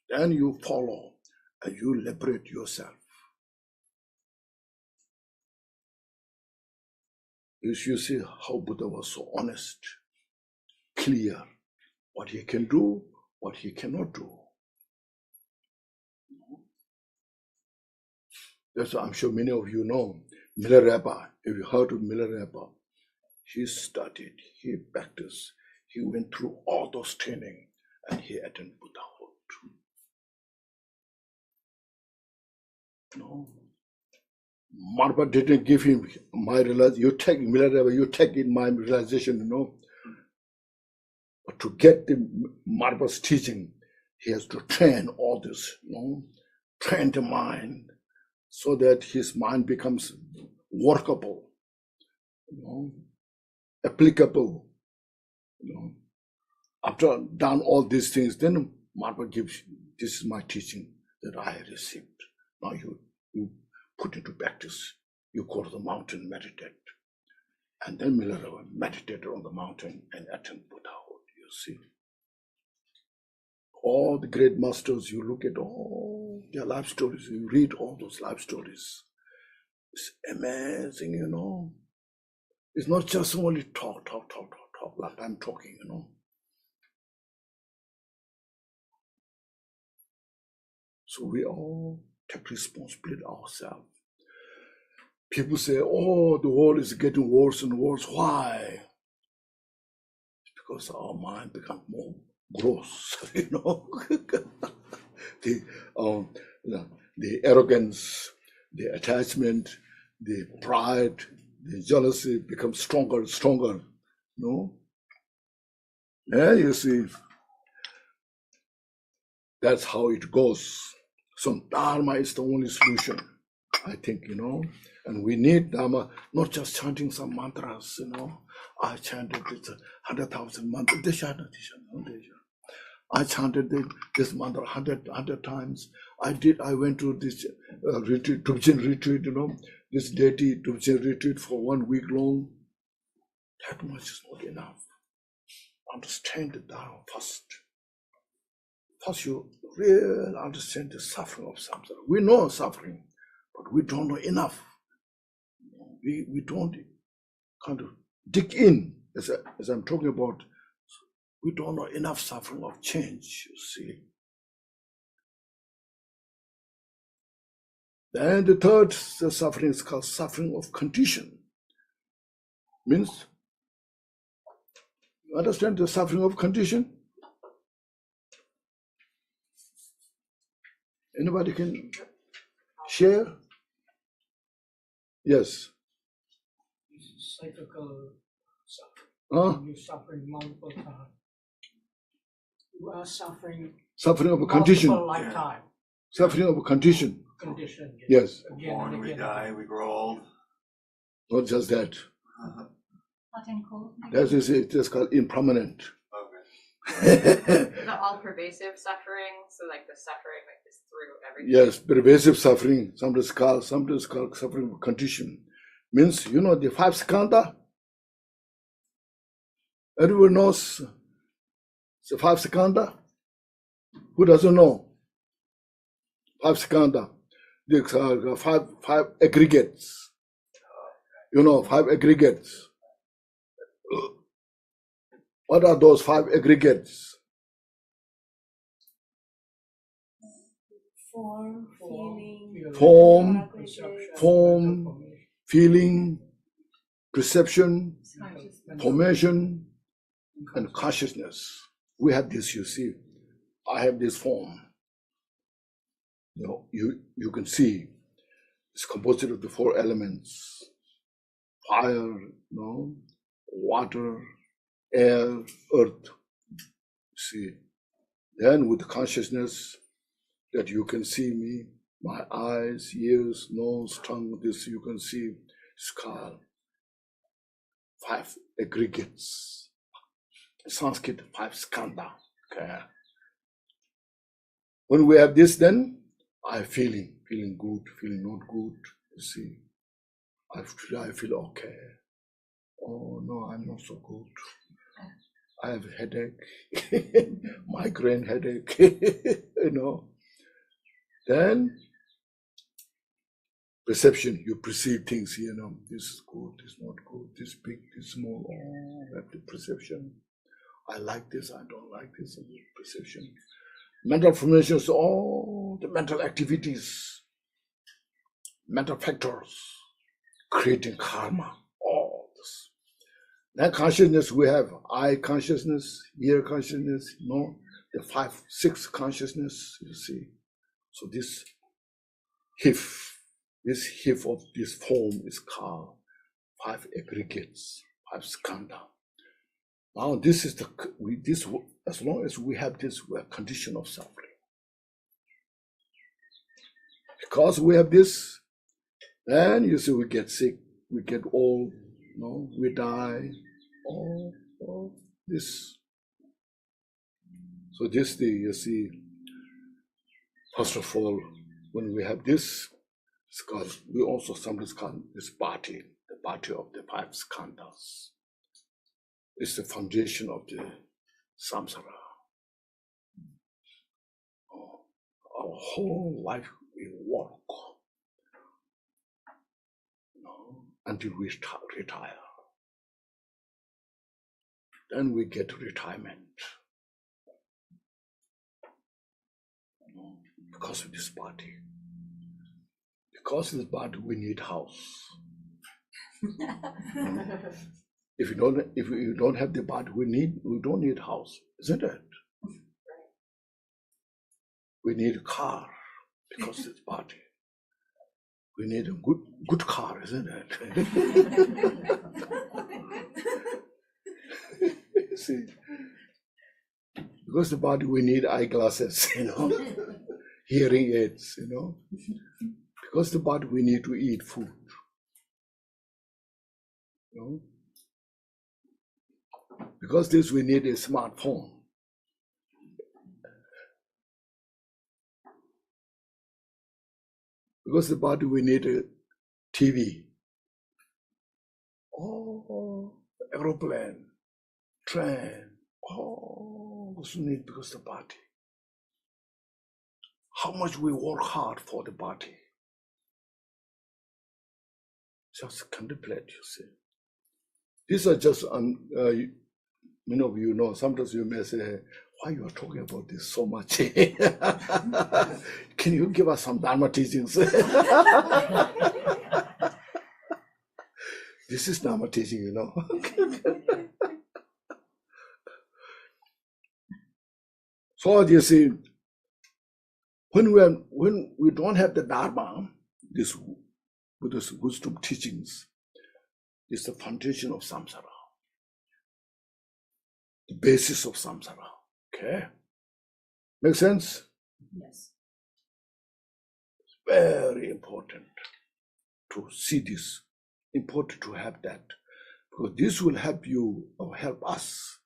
Then you follow and you liberate yourself. You see how Buddha was so honest, clear, what he can do, what he cannot do. That's what I'm sure many of you know. Milarepa, if you heard of Milarepa, he studied, he practiced, he went through all those training and he attained Buddhahood. Marpa didn't give him my realization. You take Milarepa, you take in my realization, But to get the Marpa's teaching, he has to train all this, train the mind so that his mind becomes workable, applicable. After done all these things, then Marpa gives, this is my teaching that I received. Now you put into practice. You go to the mountain, meditate. And then Milarepa meditated on the mountain and attained Buddhahood, you see. All the great masters, you look at all their life stories, you read all those life stories. It's amazing, It's not just only talk, like I'm talking, So we all take responsibility ourselves. People say, oh, the world is getting worse and worse. Why? It's because our mind becomes more gross, the arrogance, the attachment, the pride, the jealousy becomes stronger and stronger. Yeah, you see, that's how it goes. So dharma is the only solution, I think, and we need dharma, not just chanting some mantras, I chanted it 100,000 mantras. I chanted this mantra 100 times. I went to this retreat, Drikung retreat, this deity Drikung retreat for 1 week long. That much is not enough. Understand the Dharma first. First, you really understand the suffering of samsara. We know suffering, but we don't know enough. We don't kind of dig in, as I'm talking about. We don't know enough suffering of change, you see. Then the third suffering is called suffering of condition. Means, you understand the suffering of condition? Anybody can share? Yes. Cyclical suffering. You're suffering multiple times. You are suffering of a condition. Lifetime. Suffering of a condition. Condition. Yes. We're born, we die, we grow old. Not just that. That is it. It's called impermanent. Okay. The all-pervasive suffering, so like the suffering like is through everything. Yes, pervasive suffering, sometimes called suffering condition. Means, you know, the 5 skandha. Everyone knows the 5 skandha. Who doesn't know? 5 skandha. The 5 aggregates. You know, 5 aggregates. What are those 5 aggregates? Form, feeling, Form, Perception, feeling, perception, consciousness. formation, and consciousness. We have this, you see. I have this form. You know, you can see it's composed of the 4 elements: fire, you know, water, air, earth. See. Then with consciousness that you can see me, my eyes, ears, nose, tongue, this you can see, it's called 5 aggregates. Sanskrit 5 skandha. Okay. When we have this, then I feeling good, feeling not good. You see, I feel okay. Oh no, I'm not so good. I have a headache, migraine headache, you know. Then perception, you perceive things, you know, this is good, this is not good, this big, this small, oh, that's the perception. I like this, I don't like this, perception. Mental formations, all the mental activities, mental factors, creating karma, all this. Then consciousness, we have eye consciousness, ear consciousness, you know, the 5, 6 consciousness, you see. So this hif of this form is called 5 aggregates, 5 skandha. Now this is as long as we have this, we are condition of suffering. Because we have this, then you see we get sick, we get old, you know, we die, all this. So this thing, you see, first of all, when we have this, it's called, we also sometimes call this body, the body of the 5 skandhas. It's the foundation of the samsara. Our whole life we work, you know, until we retire. Then we get retirement, you know, because of this body. Because of this body, we need house. If you don't have the body, we don't need house, isn't it? We need a car because of this body. We need a good car, isn't it? See, because the body, we need eyeglasses, you know, hearing aids, you know. Because the body, we need to eat food, you know. Because this, we need a smartphone. Because the body, we need a TV. Oh, aeroplane, train, all this we need because of the body. How much we work hard for the body. Just contemplate, you see. These are just, many of you know, sometimes you may say, why you are talking about this so much? Can you give us some dharma teachings? This is dharma teaching, you know. So you see, when we don't have the dharma, this Buddha's wisdom teachings is the foundation of samsara, the basis of samsara. Okay, make sense? Yes. It's very important to see this. Important to have that, because this will help you or help us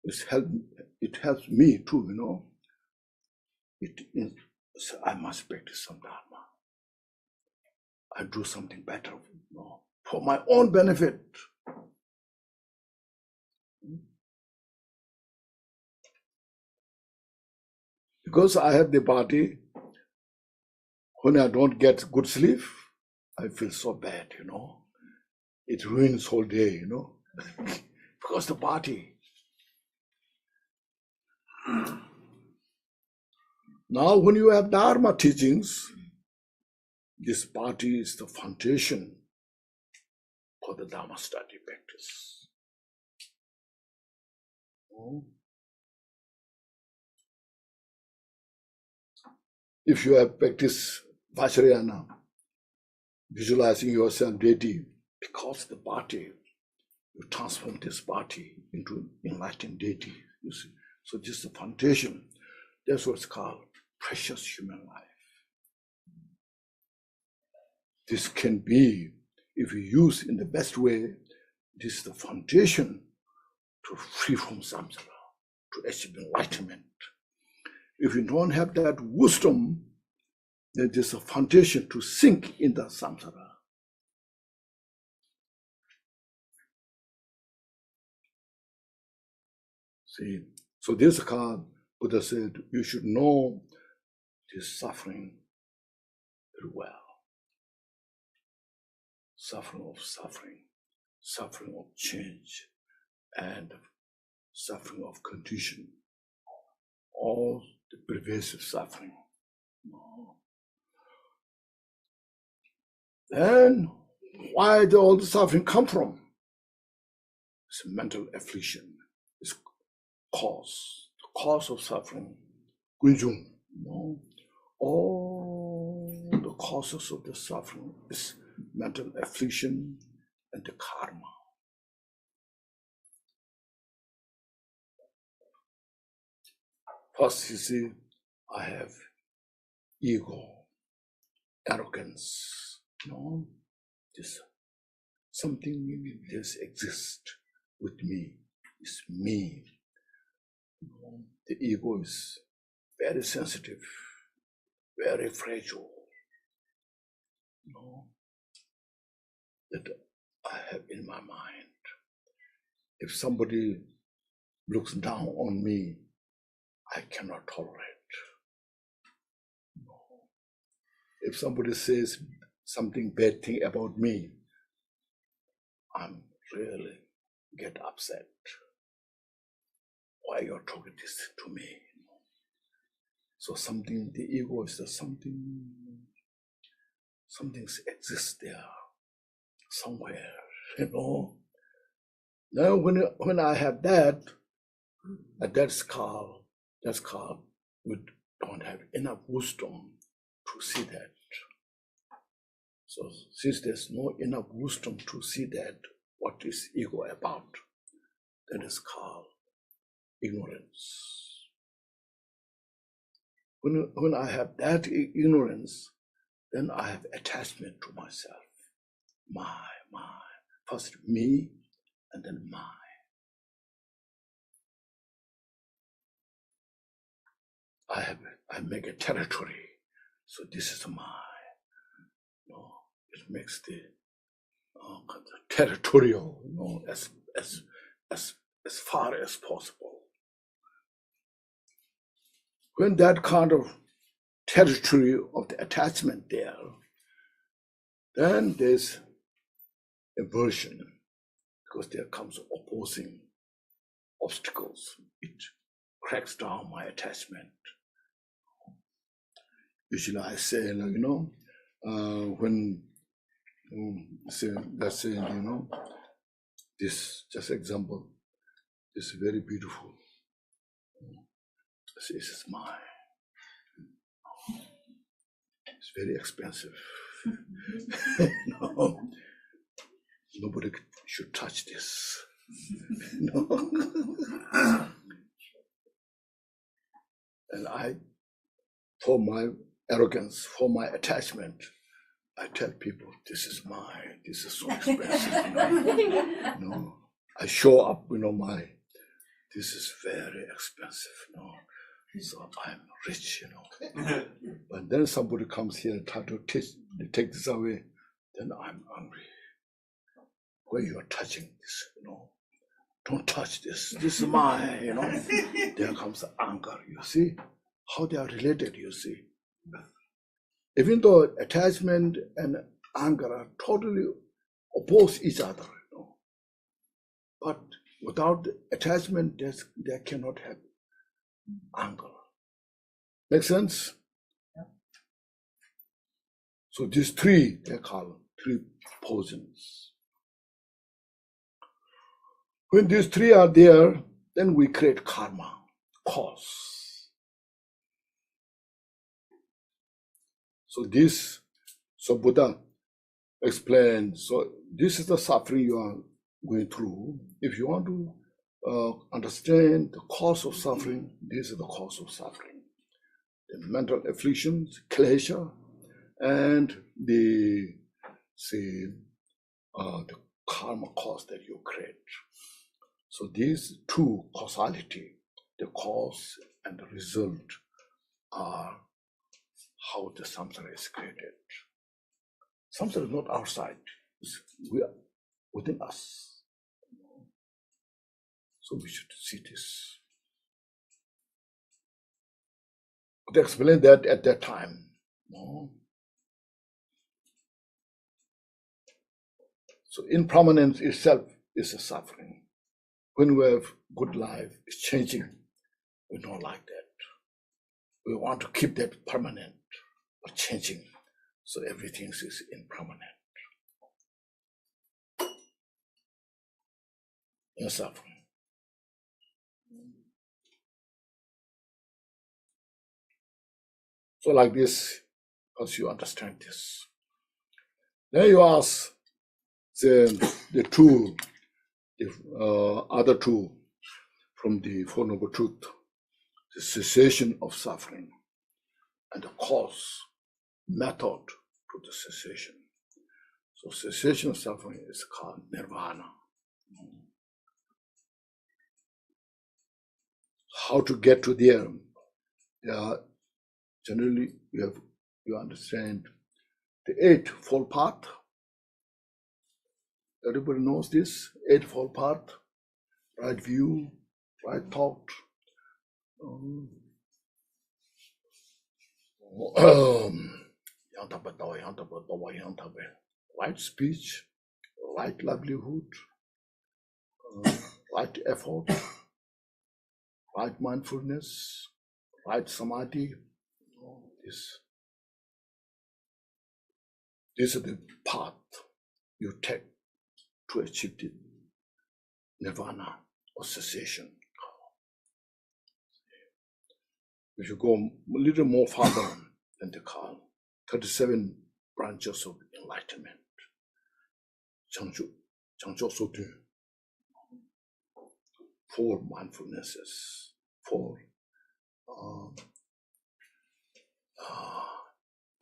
it helps me too, you know. So I must practice some dharma. I do something better, you know, for my own benefit. Because I have the body, when I don't get good sleep, I feel so bad, you know. It ruins whole day, you know. Because the body. Now, when you have dharma teachings, this body is the foundation for the dharma study practice. If you have practiced Vajrayana, visualizing yourself deity, because the body, you transform this body into enlightened deity, you see. So this is the foundation. That's what's called precious human life. This can be, if you use in the best way, this is the foundation to free from samsara, to achieve enlightenment. If you don't have that wisdom, then there's a foundation to sink in the samsara. See, so this called, Buddha said, you should know this suffering very well. Suffering of change, and suffering of condition, all the pervasive suffering. Then, why did all the suffering come from? It's mental affliction. It's the cause of suffering. Gunjung, all the causes of the suffering is mental affliction and the karma. First, you see, I have ego, arrogance, this something this exists with me, it's me. The ego is very sensitive, very fragile. That I have in my mind. If somebody looks down on me, I cannot tolerate. If somebody says something bad thing about me, I'm really get upset. Why you're talking this to me? So something, the ego is the something exists there somewhere, Now when I have that, that's called we don't have enough wisdom to see that. So since there's no enough wisdom to see that, what is ego about, that is called ignorance. When I have that ignorance, then I have attachment to myself. My. First me, and then my. I make a territory. So this is my. It makes the territorial, as far as possible. When that kind of territory of the attachment there, then there's aversion, because there comes opposing obstacles. It cracks down my attachment. Usually I say, when let's say, this just example, this is very beautiful. This is mine. It's very expensive. Nobody should touch this. And I, for my arrogance, for my attachment, I tell people, this is mine, this is so expensive. I show up, this is very expensive, so I'm rich, But then somebody comes here and try to take this away, then I'm angry. Where you are touching this, don't touch this. This is mine, There comes the anger. You see how they are related. You see, even though attachment and anger are totally opposed each other, but without attachment, there cannot have anger. Make sense? Yeah. So these three, they call three poisons. When these three are there, then we create karma, cause. So Buddha explained, so this is the suffering you are going through. If you want to understand the cause of suffering, this is the cause of suffering. The mental afflictions, klesha, and the karma cause that you create. So these two causality, the cause and the result, are how the samsara is created. Samsara is not outside, we are within us. So we should see this. They explained that at that time. So impermanence itself is a suffering. When we have good life, it's changing. We don't like that. We want to keep that permanent or changing. So everything is impermanent. In suffering. So like this, as you understand this. Then you ask the two, other two from the Four Noble Truth, the cessation of suffering and the cause, method to the cessation. So cessation of suffering is called nirvana. How to get to there? Generally, you understand the Eightfold Path. Everybody knows this Eightfold Path: right view, right thought, right speech, right livelihood, right effort, right mindfulness, right samadhi. This is the path you take to achieve the nirvana or cessation. If you go a little more farther than the call, 37 branches of enlightenment. Chancho Sotu, 4 mindfulnesses, 4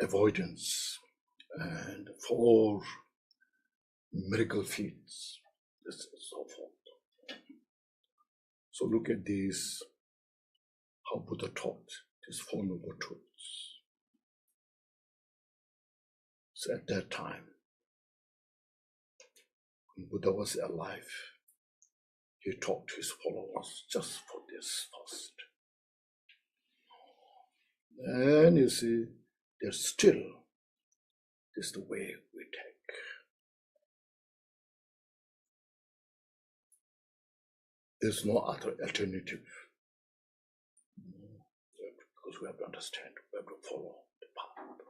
avoidance, and 4 miracle feats, and so forth. So look at these, how Buddha taught these 4 noble truths. So at that time, when Buddha was alive, he taught his followers just for this first. And you see, there's still, this is the way we take. There's no other alternative. Because we have to understand, we have to follow the path.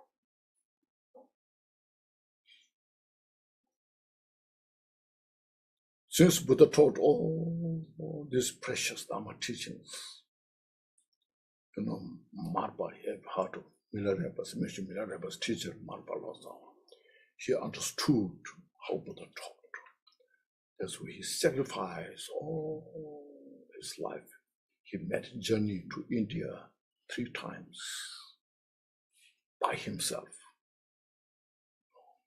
Since Buddha taught all these precious Dharma teachings, Marpa, you have heard of Milarepa's teacher, Marpa Losao. He understood how Buddha taught. That's why he sacrificed all his life. He made a journey to India 3 times by himself.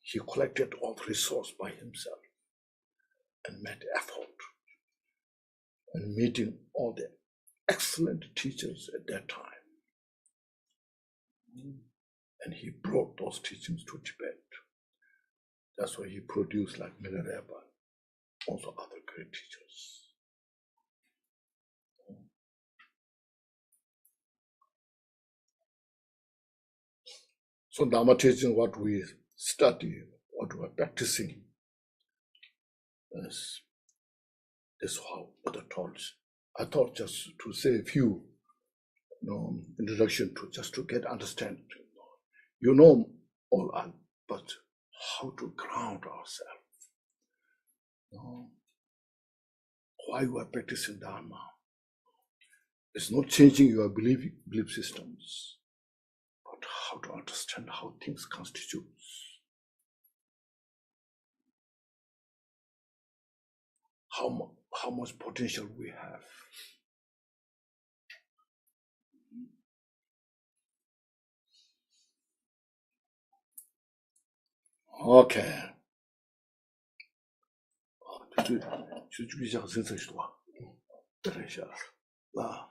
He collected all the resources by himself and made effort and meeting all the excellent teachers at that time. And he brought those teachings to Tibet. That's why he produced like Milarepa, also other great teachers. So Dharma teaching, what we study, what we are practicing, is how Buddha taught. I thought just to say a few introduction to just to get understand. You know all, but how to ground ourselves. Why we are practicing Dharma. It's not changing your belief systems, but how to understand how things constitute. How much potential we have. Okay. 就比较深层多，等一下啊。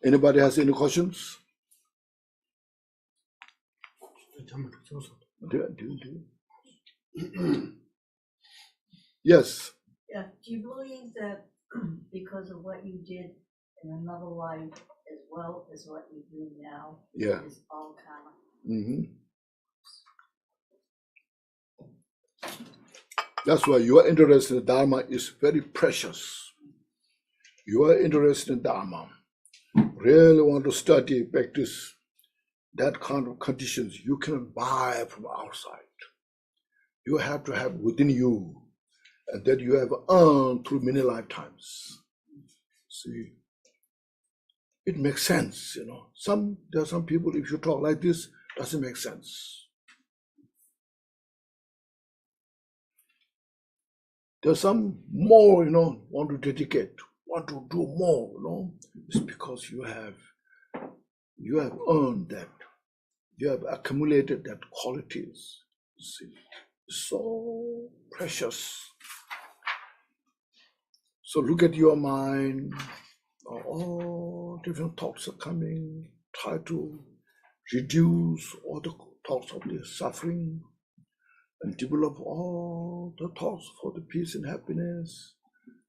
Anybody has any questions? Yes. Yeah. Do you believe that because of what you did in another life as well as what you do now, Yeah. is all karma? That's why your interest in Dharma is very precious. You are interested in Dharma, really want to study, practice that kind of conditions you cannot buy from outside. You have to have within you, and that you have earned through many lifetimes. See, it makes sense, you know. There are some people, if you talk like this, doesn't make sense. There's some more, want to dedicate, want to do more, It's because you have earned that. You have accumulated that qualities. See, so precious. So look at your mind. All different thoughts are coming. Try to reduce all the thoughts of the suffering and develop all the thoughts for the peace and happiness.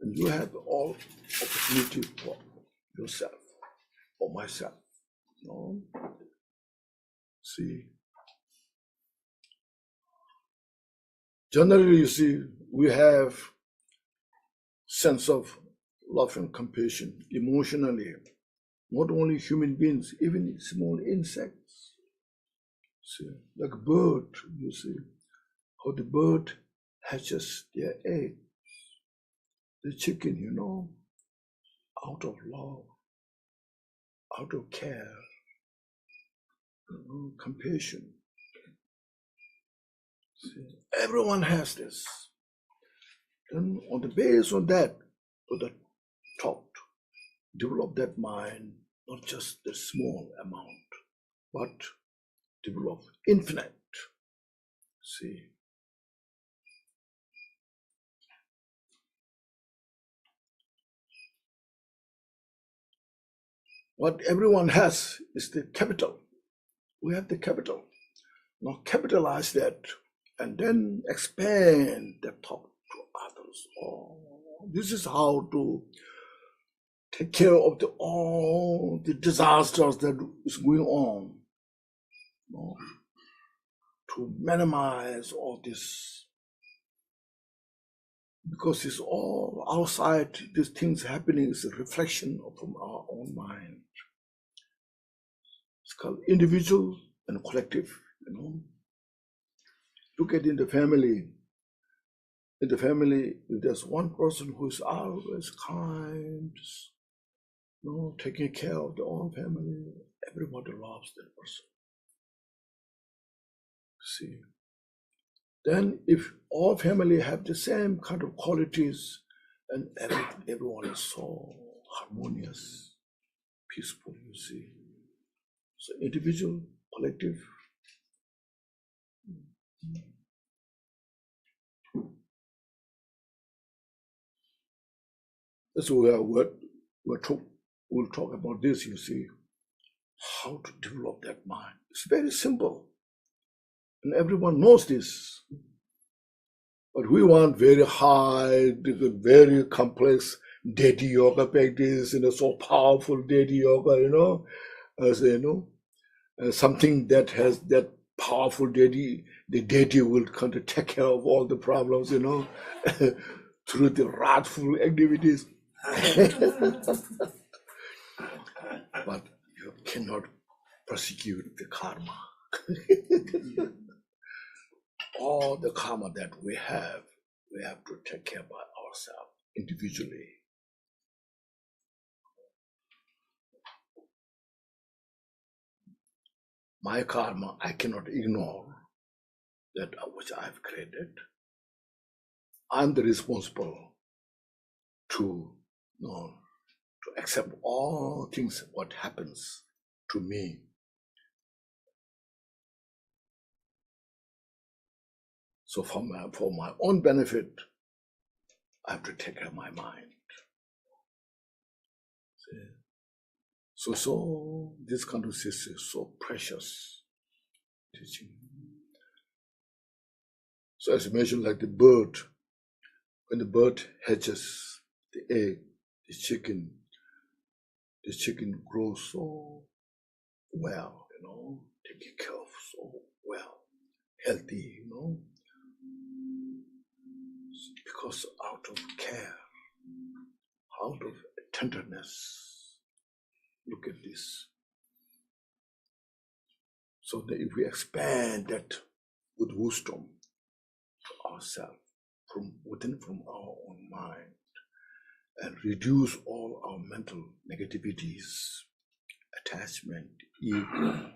And you have all opportunity for yourself or myself. See, generally, you see, we have sense of love and compassion emotionally. Not only human beings, even small insects. See, like a bird, you see, how the bird hatches their eggs. The chicken, out of love, out of care, compassion. See, everyone has this. Then on the base of that, to the thought, develop that mind, not just the small amount, but develop infinite. See. What everyone has is the capital. We have the capital. Now capitalize that and then expand the thought to others. This is how to take care of all the disasters that is going on. To minimize all this. Because it's all outside, these things happening is a reflection from our own mind. It's called individual and collective, Look at in the family. In the family, if there's one person who is always kind, taking care of their own family, everybody loves that person. See. Then if all family have the same kind of qualities, and everyone is so harmonious, peaceful, you see. So individual, collective. So we'll talk about this, you see. How to develop that mind. It's very simple. And everyone knows this. But we want very high, very complex deity yoga practice, so powerful deity yoga, something that has that powerful deity, the deity will come to take care of all the problems, through the wrathful activities. But you cannot persecute the karma. All the karma that we have to take care by ourselves individually. My karma, I cannot ignore that which I've created. I'm the responsible to accept all things what happens to me. So for my own benefit, I have to take care of my mind. See? So this kind of system is so precious teaching. So as you mentioned, like the bird, when the bird hatches the egg, the chicken grows so well, taken care of so well, healthy, because out of care, out of tenderness. Look at this. So that if we expand that with wisdom to ourselves, from our own mind, and reduce all our mental negativities, attachment, ego,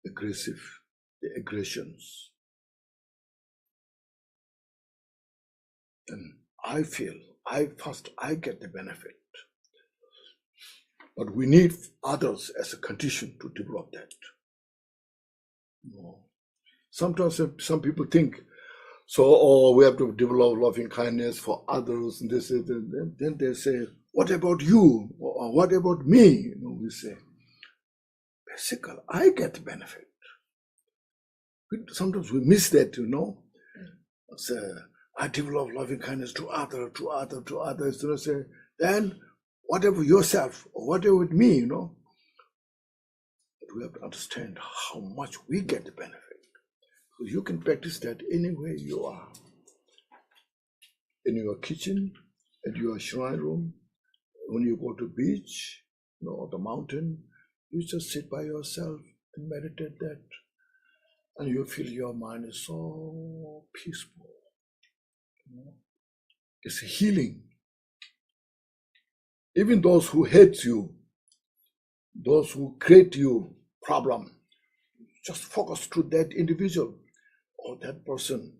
the aggressions. And I feel, I get the benefit. But we need others as a condition to develop that. Sometimes some people think, we have to develop loving kindness for others, and then they say, what about you? Or what about me? We say, basically, I get the benefit. Sometimes we miss that, Say, I develop loving kindness to others. Say, then whatever yourself or whatever with me, But we have to understand how much we get the benefit. So you can practice that anywhere you are. In your kitchen, at your shrine room, when you go to beach, or the mountain, you just sit by yourself and meditate that. And you feel your mind is so peaceful. It's a healing. Even those who hate you, those who create you problem, just focus to that individual or that person,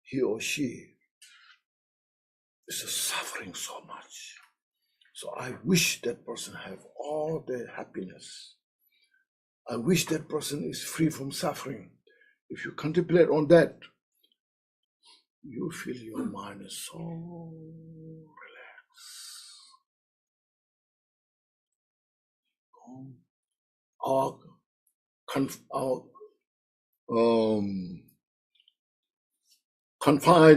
he or she is suffering so much. So I wish that person have all the happiness. I wish that person is free from suffering. If you contemplate on that, you feel your mind is so relaxed. Our confined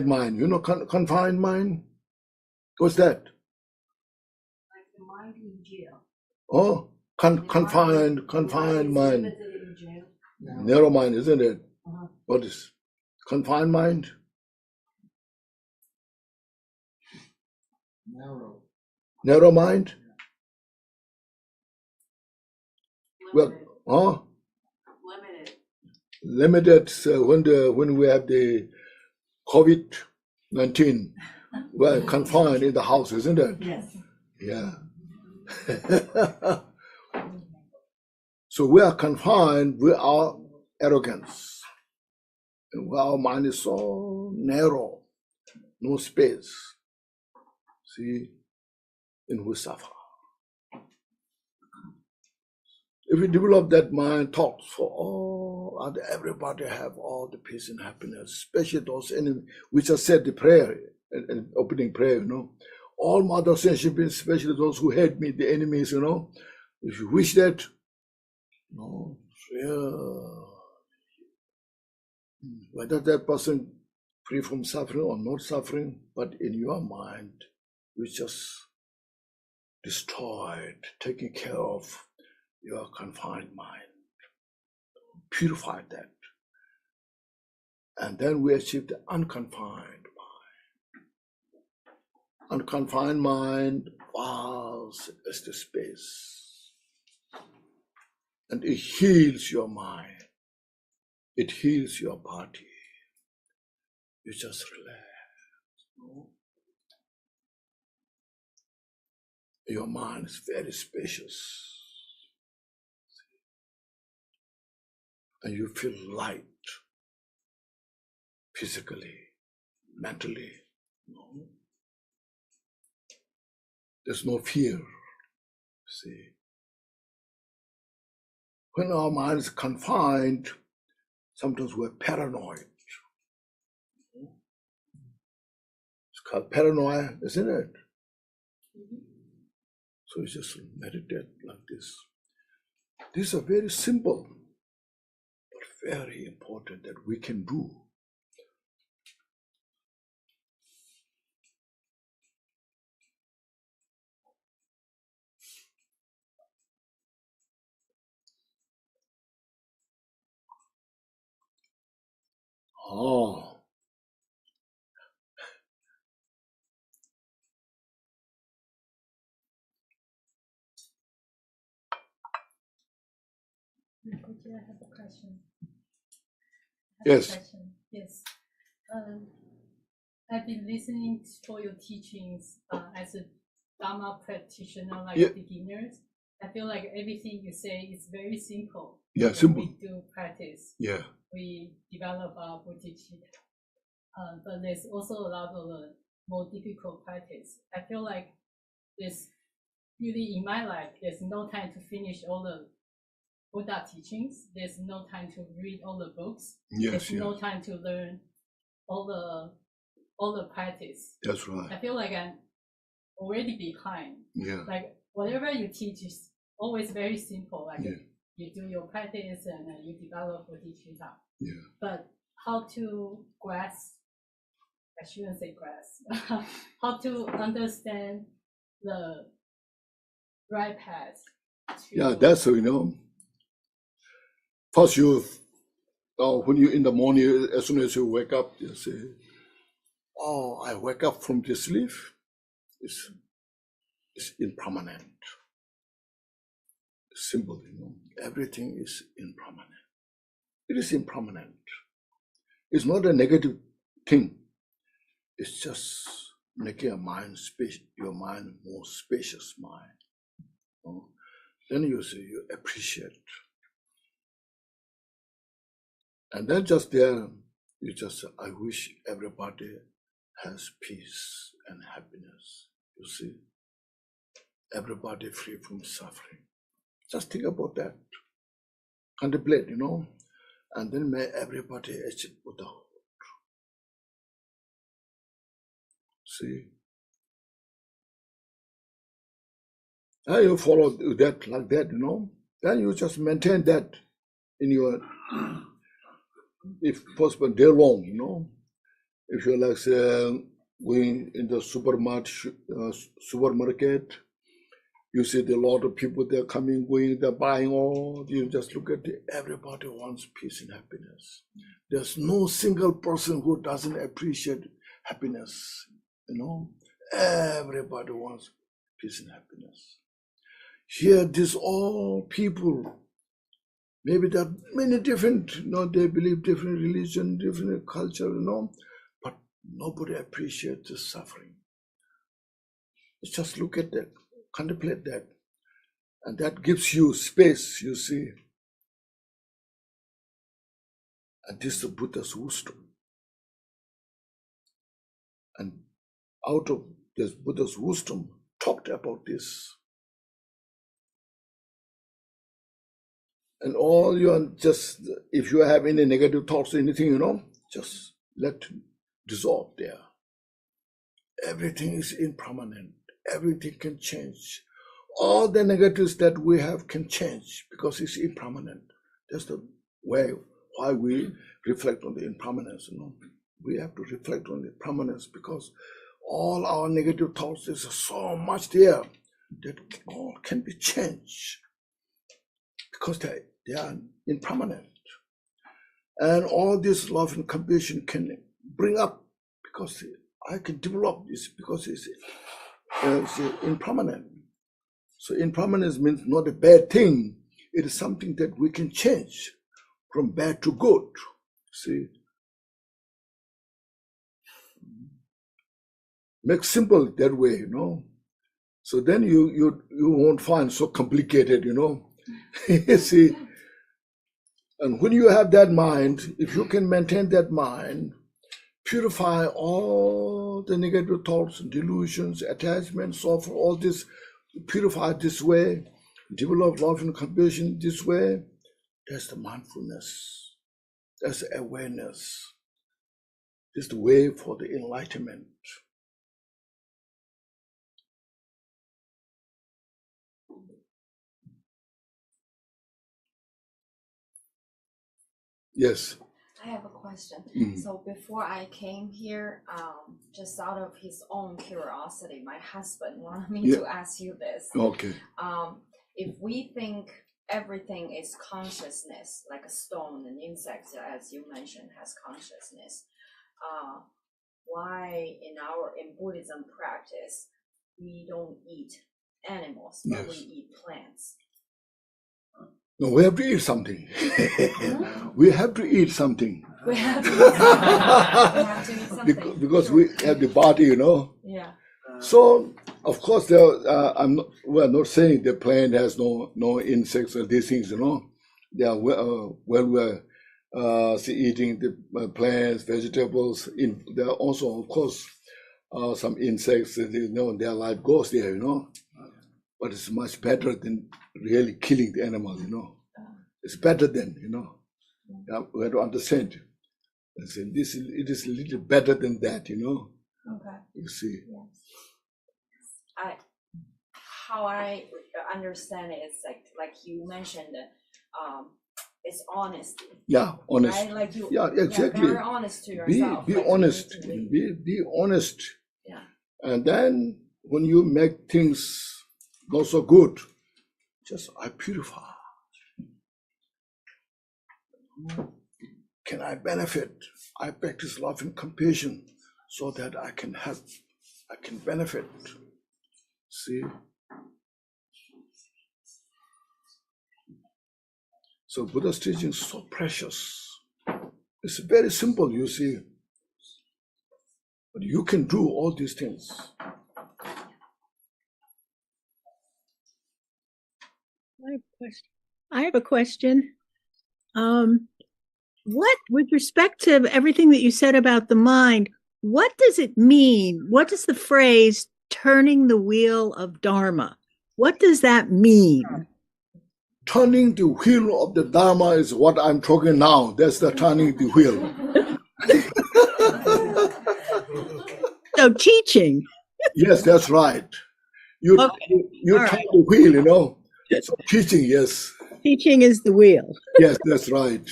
mind, confined mind? What's that? Like the mind in jail. Oh, confined mind. Narrow mind, isn't it? What is confined mind? Narrow mind? Well, limited. When we have the COVID-19, we're confined in the house, isn't it? Yes. Yeah. So we are confined with our arrogance. And our mind is so narrow, no space. See, and we suffer. If we develop that mind, thoughts for all, everybody have all the peace and happiness, especially those enemies. We just said the prayer, and opening prayer, all mother sentient beings, especially those who hate me, the enemies, you know, if you wish that, no, whether that person free from suffering or not suffering, but in your mind, you just destroyed, taking care of your confined mind, purify that. And then we achieve the unconfined mind. Unconfined mind vast as the space. And it heals your mind. It heals your body. You just relax. Your mind is very spacious. And you feel light. Physically, mentally, no. There's no fear. See, when our mind is confined, sometimes we're paranoid. It's called paranoia, isn't it? So you just meditate like this. These are very simple, but very important that we can do. Oh, I have a question. yes. Yes. I've been listening to all your teachings as a Dharma practitioner, like Yeah. beginners. I feel like everything you say is very simple. Yeah, When simple. we do practice, Yeah, we develop our Bodhichitta. But there's also a lot of more difficult practice. I feel like there's really in my life, there's no time to finish all the Buddha teachings. There's no time to read all the books. yes, There's yes. no time to learn all the practice. That's right. I feel like I'm already behind. Yeah, Like whatever you teach is always very simple. Like yeah, you do your practice and you develop Bodhichitta. yeah. But how to grasp, I shouldn't say grasp, how to understand the right path. Yeah, that's, you know, first you, when you in the morning, as soon as you wake up, you say, oh, I wake up from this sleep. It's impermanent. It's simple, you know. Everything is impermanent. It is impermanent. It's not a negative thing. It's just making a mind your mind more spacious mind. You know? Then you say you appreciate. And then just there, you just say, I wish everybody has peace and happiness. You see, everybody free from suffering. Just think about that. Contemplate, you know, and then may everybody achieve Buddhahood. See? And you follow that like that, you know. Then you just maintain that in your, if possible, day long, you know. If you're like, say, going in the supermarket, you see a lot of people, they're coming, going, they're buying all. You just look at it, everybody wants peace and happiness. There's no single person who doesn't appreciate happiness, you know. Everybody wants peace and happiness. Here, these all people, maybe there are many different, you know, they believe different religion, different culture, you know, but nobody appreciates the suffering. Just look at that, contemplate that, and that gives you space, you see. And this is the Buddha's wisdom. And out of this Buddha's wisdom, talked about this. And all you are just, if you have any negative thoughts, anything, you know, just let dissolve there. everything is impermanent. Everything can change. All the negatives that we have can change because it's impermanent. That's the way why we reflect on the impermanence. We have to reflect on the permanence because all our negative thoughts, there's so much there that all can be changed because they are impermanent. And all this love and compassion can bring up because I can develop this because it's impermanent. So impermanence means not a bad thing. It is something that we can change from bad to good. See, make simple that way, So then you won't find so complicated, See, and when you have that mind, if you can maintain that mind, purify all the negative thoughts, delusions, attachments, suffer all this, purify this way, develop love and compassion this way, that's the mindfulness, that's the awareness, that's the way for the enlightenment. Yes. I have a question. Mm. So before I came here, just out of his own curiosity, my husband wanted me to ask you this. Okay. If we think everything is consciousness, like a stone and insects, as you mentioned, has consciousness, why in Buddhism practice we don't eat animals, but we eat plants? No, we have to eat something. We have to eat something. We have to eat something. Because we have the body, Yeah. So, of course, we're not saying the plant has no insects or these things, They are we're eating the plants, vegetables. There are also, of course, some insects. Their life goes there, But it's much better than really killing the animal, It's better than, we have to understand. It is a little better than that, Okay. You see. Yes. How I understand it is like you mentioned, it's honesty. Yeah, honest. Right? Like you, Yeah, exactly. Very honest to yourself. Be like honest. you need to Be honest. Yeah. And then when you make things not so good, just I purify. Can I benefit? I practice love and compassion so that I can help, I can benefit. See? So Buddha's teaching is so precious. It's very simple, you see. But you can do all these things. I have a question. What, with respect to everything that you said about the mind, what does it mean? What does the phrase turning the wheel of dharma, what does that mean? Turning the wheel of the dharma is what I'm talking now. That's the turning the wheel. So teaching. Yes, that's right. You Okay. you All turn right. the wheel, So teaching, yes. Teaching is the wheel. Yes, that's right.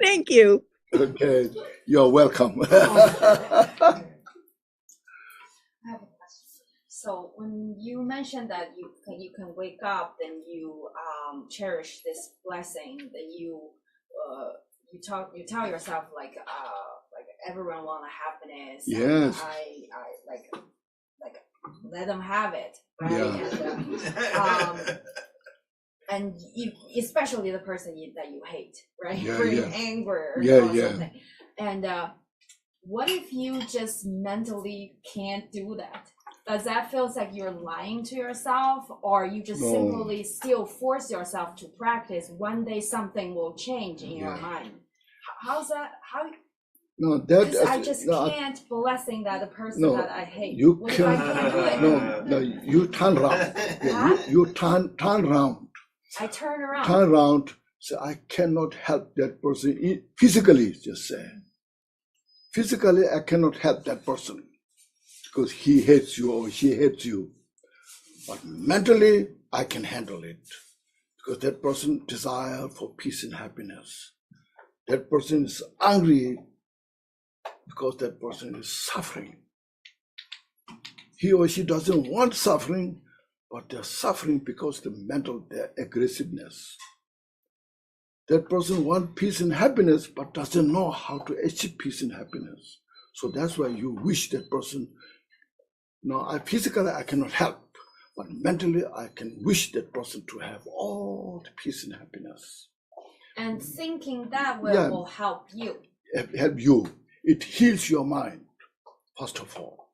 Thank you. Okay, you're welcome. I have a question. So when you mentioned that you can wake up, then you cherish this blessing that you tell yourself like everyone want happiness. Yes. I like let them have it, right? Yeah. And you, especially the person that you hate, right? Yeah, Bring yeah. anger or Yeah, yeah. something. And what if you just mentally can't do that? Does that feel like you're lying to yourself, or you just No. simply still force yourself to practice? One day something will change in your Yeah. mind. How's that? How? No, that Because I just can't blessing that the person No, that I hate. you What if I can't do it? no, you turn around. Yeah, you turn around. I turn around. Turn around. So I cannot help that person physically. Just say, physically, I cannot help that person. because he hates you or she hates you. But mentally, I can handle it because that person desires for peace and happiness. That person is angry because that person is suffering. He or she doesn't want suffering, but they're suffering because their aggressiveness. That person wants peace and happiness, but doesn't know how to achieve peace and happiness. So that's why you wish that person. Physically I cannot help, but mentally I can wish that person to have all the peace and happiness. And thinking that will help you. Help you. It heals your mind, first of all.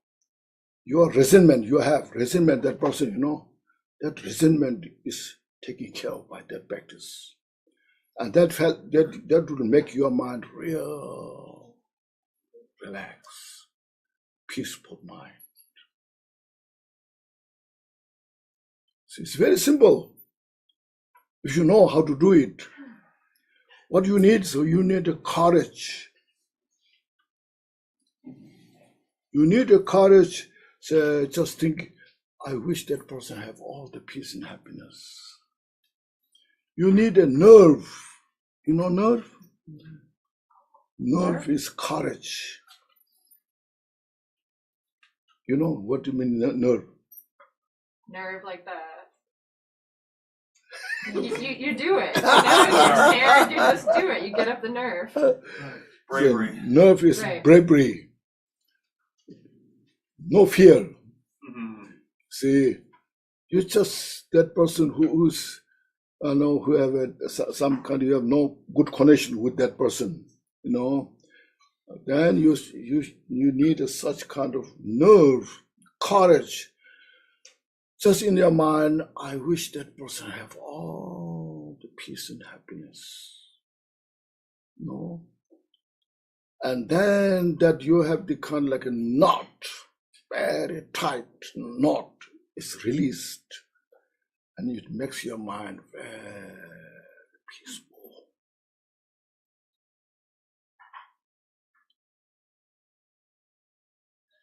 Your resentment, that person, that resentment is taken care of by that practice. And that will make your mind real relaxed, peaceful mind. So it's very simple. If you know how to do it, what you need, you need a courage. You need a courage. So just think, I wish that person have all the peace and happiness. You need a nerve. You know nerve? Nerve is courage. You know what do you mean nerve? Nerve like that. You do it. You're scared, you just do it. You get up the nerve. Bravery. Yeah, nerve is bravery. No fear. Mm-hmm. See, you just that person who's who have some kind of, you have no good connection with that person, then you need such kind of nerve, courage. Just in your mind, I wish that person have all the peace and happiness. And then that you have the kind of like a knot, very tight knot is released. And it makes your mind very peaceful.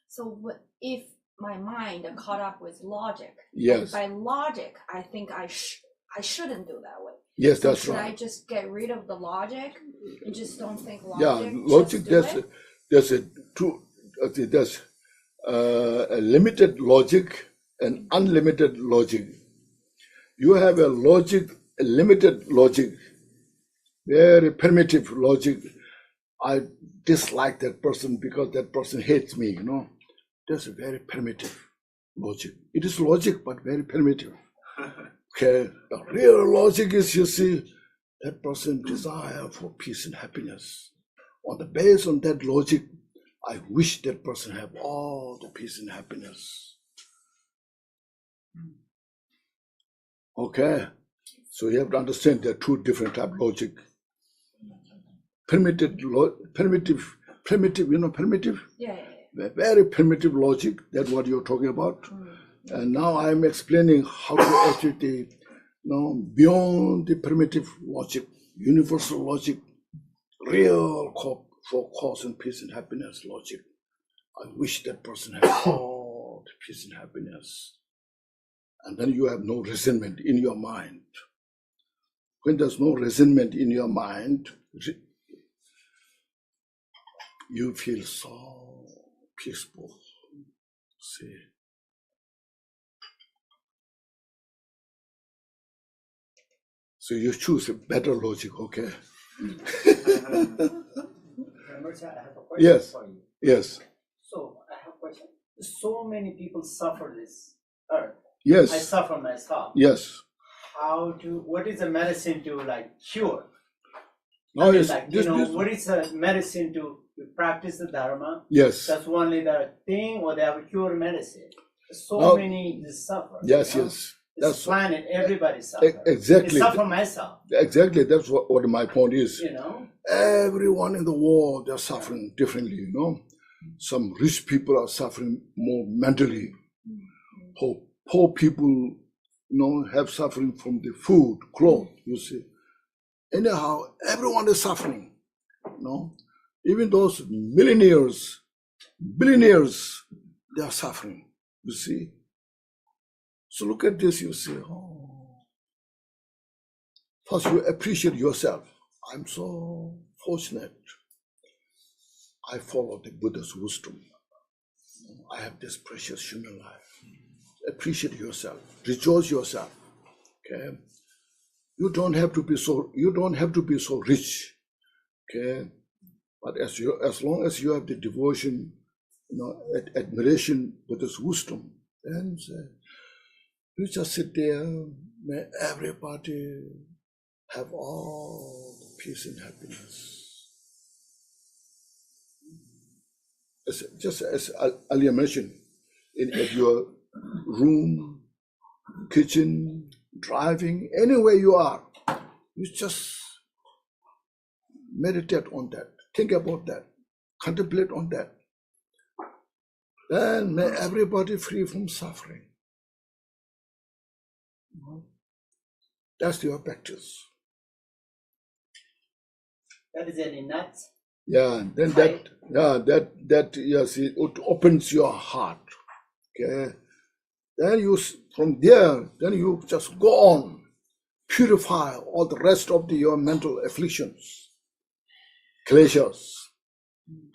So if my mind are caught up with logic, yes, by logic, I think I shouldn't do that way. Yes, so that's should right. I just get rid of the logic and just don't think logic? Yeah, logic. There's a limited logic and unlimited logic. You have a limited logic, very primitive logic. I dislike that person because that person hates me, That's a very primitive logic. It is logic, but very primitive. Okay, the real logic is, you see, that person desire for peace and happiness. Based on that logic, I wish that person have all the peace and happiness. Okay, so you have to understand there are two different types of logic. Primitive, primitive? Yeah. Very primitive logic, that's what you're talking about. And now I'm explaining how to actually, beyond the primitive logic, universal logic, real for cause and peace and happiness logic. I wish that person had all the peace and happiness. And then you have no resentment in your mind. When there's no resentment in your mind, you feel so peaceful. See. So you choose a better logic, okay? Yes. For you. Yes. So I have a question. So many people suffer this earth. Yes. I suffer myself. Yes. What is the medicine to cure? No, what is the medicine to practice the dharma? Yes. That's only the thing, or they have a cure medicine. So many suffer. Yes, yes. This planet, everybody suffers. Exactly. I suffer myself. Exactly. That's what my point is. Everyone in the world, they're suffering differently, Some rich people are suffering more mentally. Poor people, have suffering from the food, clothes, you see. Anyhow, everyone is suffering, Even those millionaires, billionaires, they are suffering. You see? So look at this, you see, oh. First, you appreciate yourself. I'm so fortunate. I follow the Buddha's wisdom. I have this precious human life. Appreciate yourself. Rejoice yourself. Okay? You don't have to be so rich. Okay? But as long as you have the devotion, admiration for this wisdom, then you just sit there, may everybody have all the peace and happiness. Just as earlier mentioned, at your room, kitchen, driving, anywhere you are, you just meditate on that, think about that, contemplate on that. Then may everybody free from suffering. That's your practice. That is any nuts. Yeah, then that yes, it opens your heart. Okay, then you from there, then you just go on, purify all the rest of your mental afflictions, kleshas.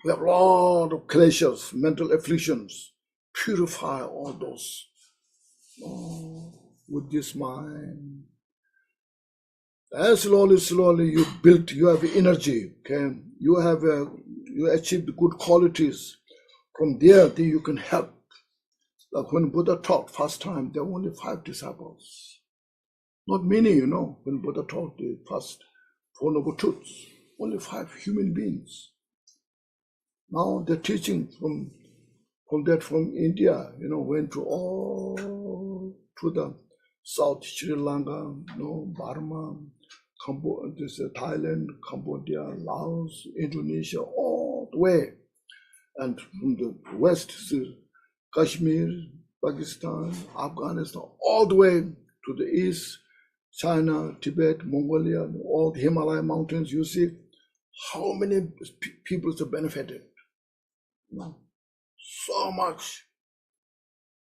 We have a lot of kleshas, mental afflictions. Purify all those with this mind. And slowly you have energy. Okay, you achieve the good qualities. From there, then you can help. Like when Buddha taught first time, there were only 5 disciples. Not many, when Buddha taught the first 4 Noble Truths, only 5 human beings. Now they're teaching from India, went to all to the South Sri Lanka, Burma, Thailand, Cambodia, Laos, Indonesia, all the way. And from the west to Kashmir, Pakistan, Afghanistan, all the way to the east, China, Tibet, Mongolia, all the Himalaya mountains. You see how many people are benefited. So much.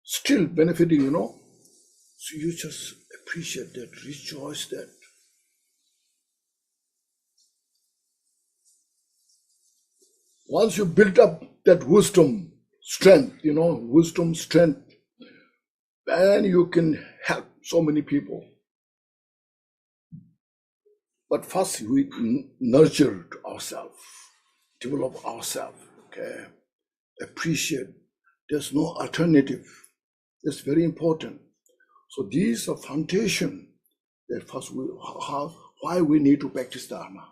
Still benefiting, So you just appreciate that, rejoice that. Once you build up that wisdom, strength, then you can help so many people. But first we nurture ourselves, develop ourselves, okay? Appreciate. There's no alternative. That's very important. So these are foundation that first why we need to practice Dharma.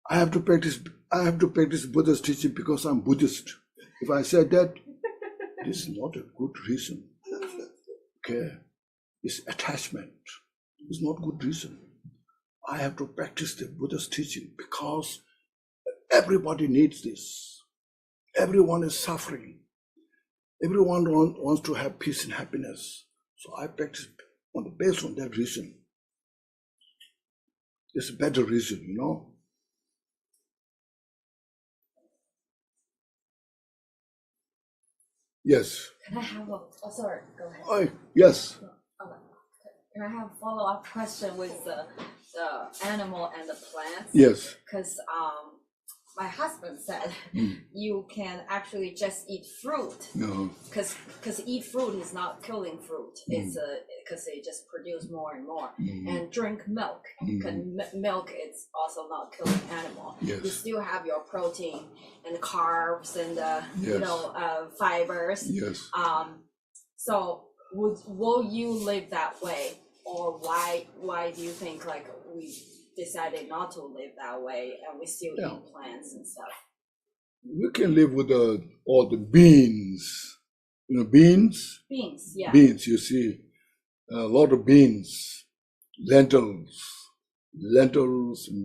I have to practice Buddha's teaching because I'm Buddhist. If I said that, this is not a good reason. Okay, it's attachment. It's not good reason. I have to practice the Buddha's teaching because everybody needs this. Everyone is suffering. Everyone wants to have peace and happiness. So I practice based on that reason. It's a better reason, Yes. Can I have sorry, go ahead. Oh, yes. Okay. Can I have a follow-up question with the animal and the plants? Yes. Because my husband said you can actually just eat fruit. Because eat fruit is not killing fruit. It's because they just produce more and more. And drink milk. Because milk is also not killing animal. Yes. You still have your protein and carbs and fibers. Yes. So will you live that way, or why do you think like we decided not to live that way and we still eat plants and stuff? We can live with all the beans. Beans? Beans, yeah. Beans, you see. A lot of beans, lentils,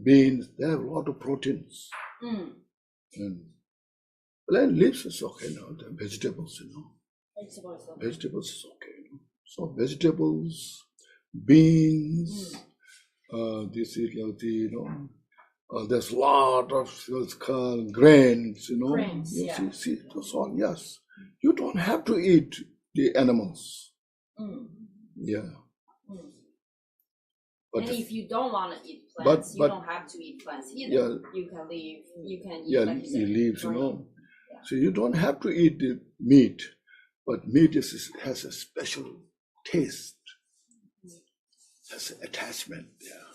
beans, they have a lot of proteins. And plant leaves is okay now, the vegetables, Vegetables is okay. So vegetables, beans, this is there's a lot of what's called grains, you know. Grains, You yeah. see, that's all. Yes, you don't have to eat the animals. Yeah. But And if you don't want to eat but- plants, you but- don't have to eat plants either. Yeah. You can leave. You can eat yeah, like you it said, leaves, you grain. know. Yeah. So you don't have to eat the meat, but meat has a special taste, has an attachment there.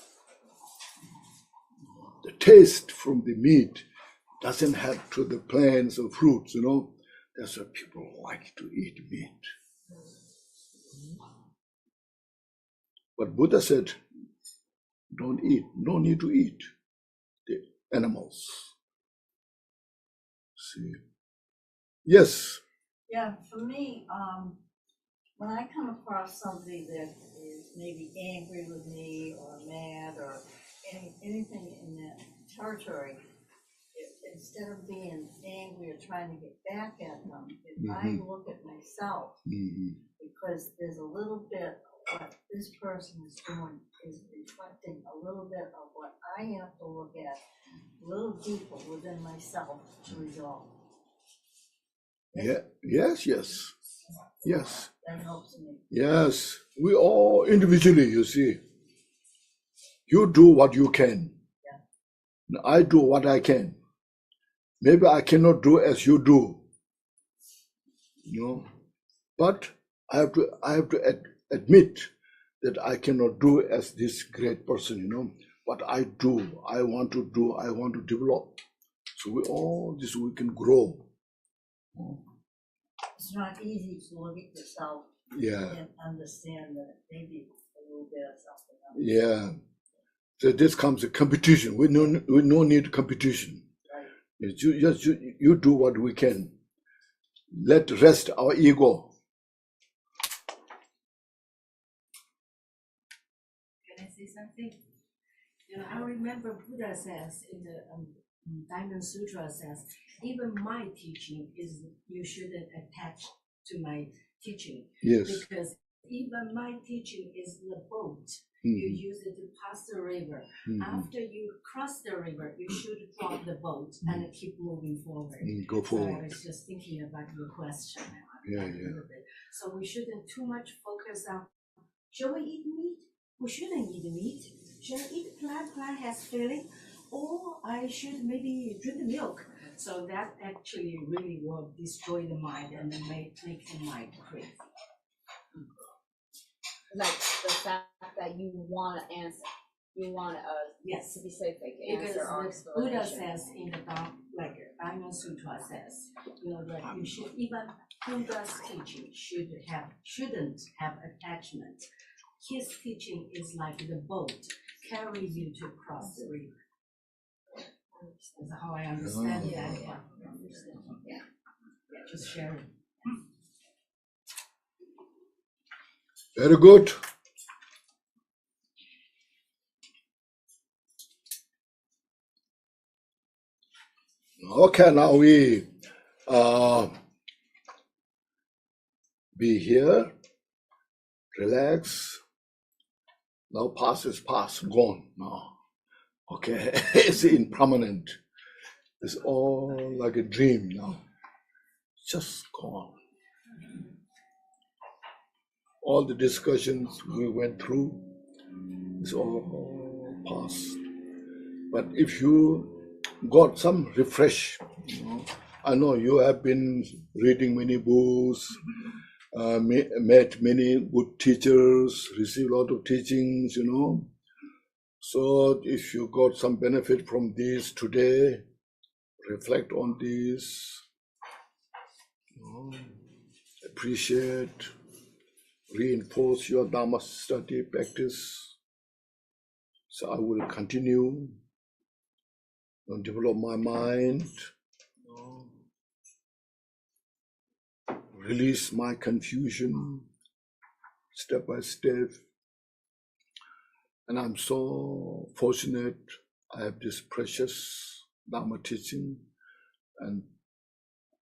The taste from the meat doesn't have to the plants or fruits, you know. That's why people like to eat meat. But Buddha said, don't eat, no need to eat the animals. See? Yes. Yeah, for me, when I come across somebody that is maybe angry with me or mad or anything in that territory, instead of being angry or trying to get back at them, if I look at myself, because there's a little bit of what this person is doing is reflecting a little bit of what I have to look at a little deeper within myself to resolve. Yeah. Yes. Yes. That helps me. Yes. We all individually, you see. You do what you can. Yeah. I do what I can. Maybe I cannot do as you do. You know. But I have to admit that I cannot do as this great person, you know. What I do, I want to develop. So we can grow. It's not easy to look at yourself Yeah. and understand that maybe a little bit of something else. Yeah. So this comes a competition. We no need competition. Right. You do what we can. Let rest our ego. Can I say something? You know, I remember Buddha says in the Diamond Sutra says, even my teaching is you shouldn't attach to my teaching. Yes. Because even my teaching is the boat. You use it to pass the river. After you cross the river, you should drop the boat and keep moving forward. Go So I forward. was just thinking about your question. Yeah. So we shouldn't too much focus on, shall we eat meat? We shouldn't eat meat. Should I eat plant has filling? Or I should maybe drink milk. So that actually really will destroy the mind and then make the mind crazy. Like the fact that you want to answer, you want a Yes. specific Because answer or the Buddha explanation. says in the Diamond Sutra says, you know, that you should even Buddha's teaching shouldn't have attachment. His teaching is like the boat carry you to cross the river. That's how I understand that. Yeah. Just share it. Very good. Okay, now we be here, relax. Now past is past, gone now. Okay, it's impermanent. It's all like a dream now. Just gone. All the discussions we went through, it's all past. But if you got some refresh, you know, I know you have been reading many books, met many good teachers, received a lot of teachings, you know. So if you got some benefit from this today, reflect on this, you know, appreciate, reinforce your Dharma study practice. So I will continue and develop my mind, release my confusion step by step. And I'm so fortunate I have this precious Dharma teaching and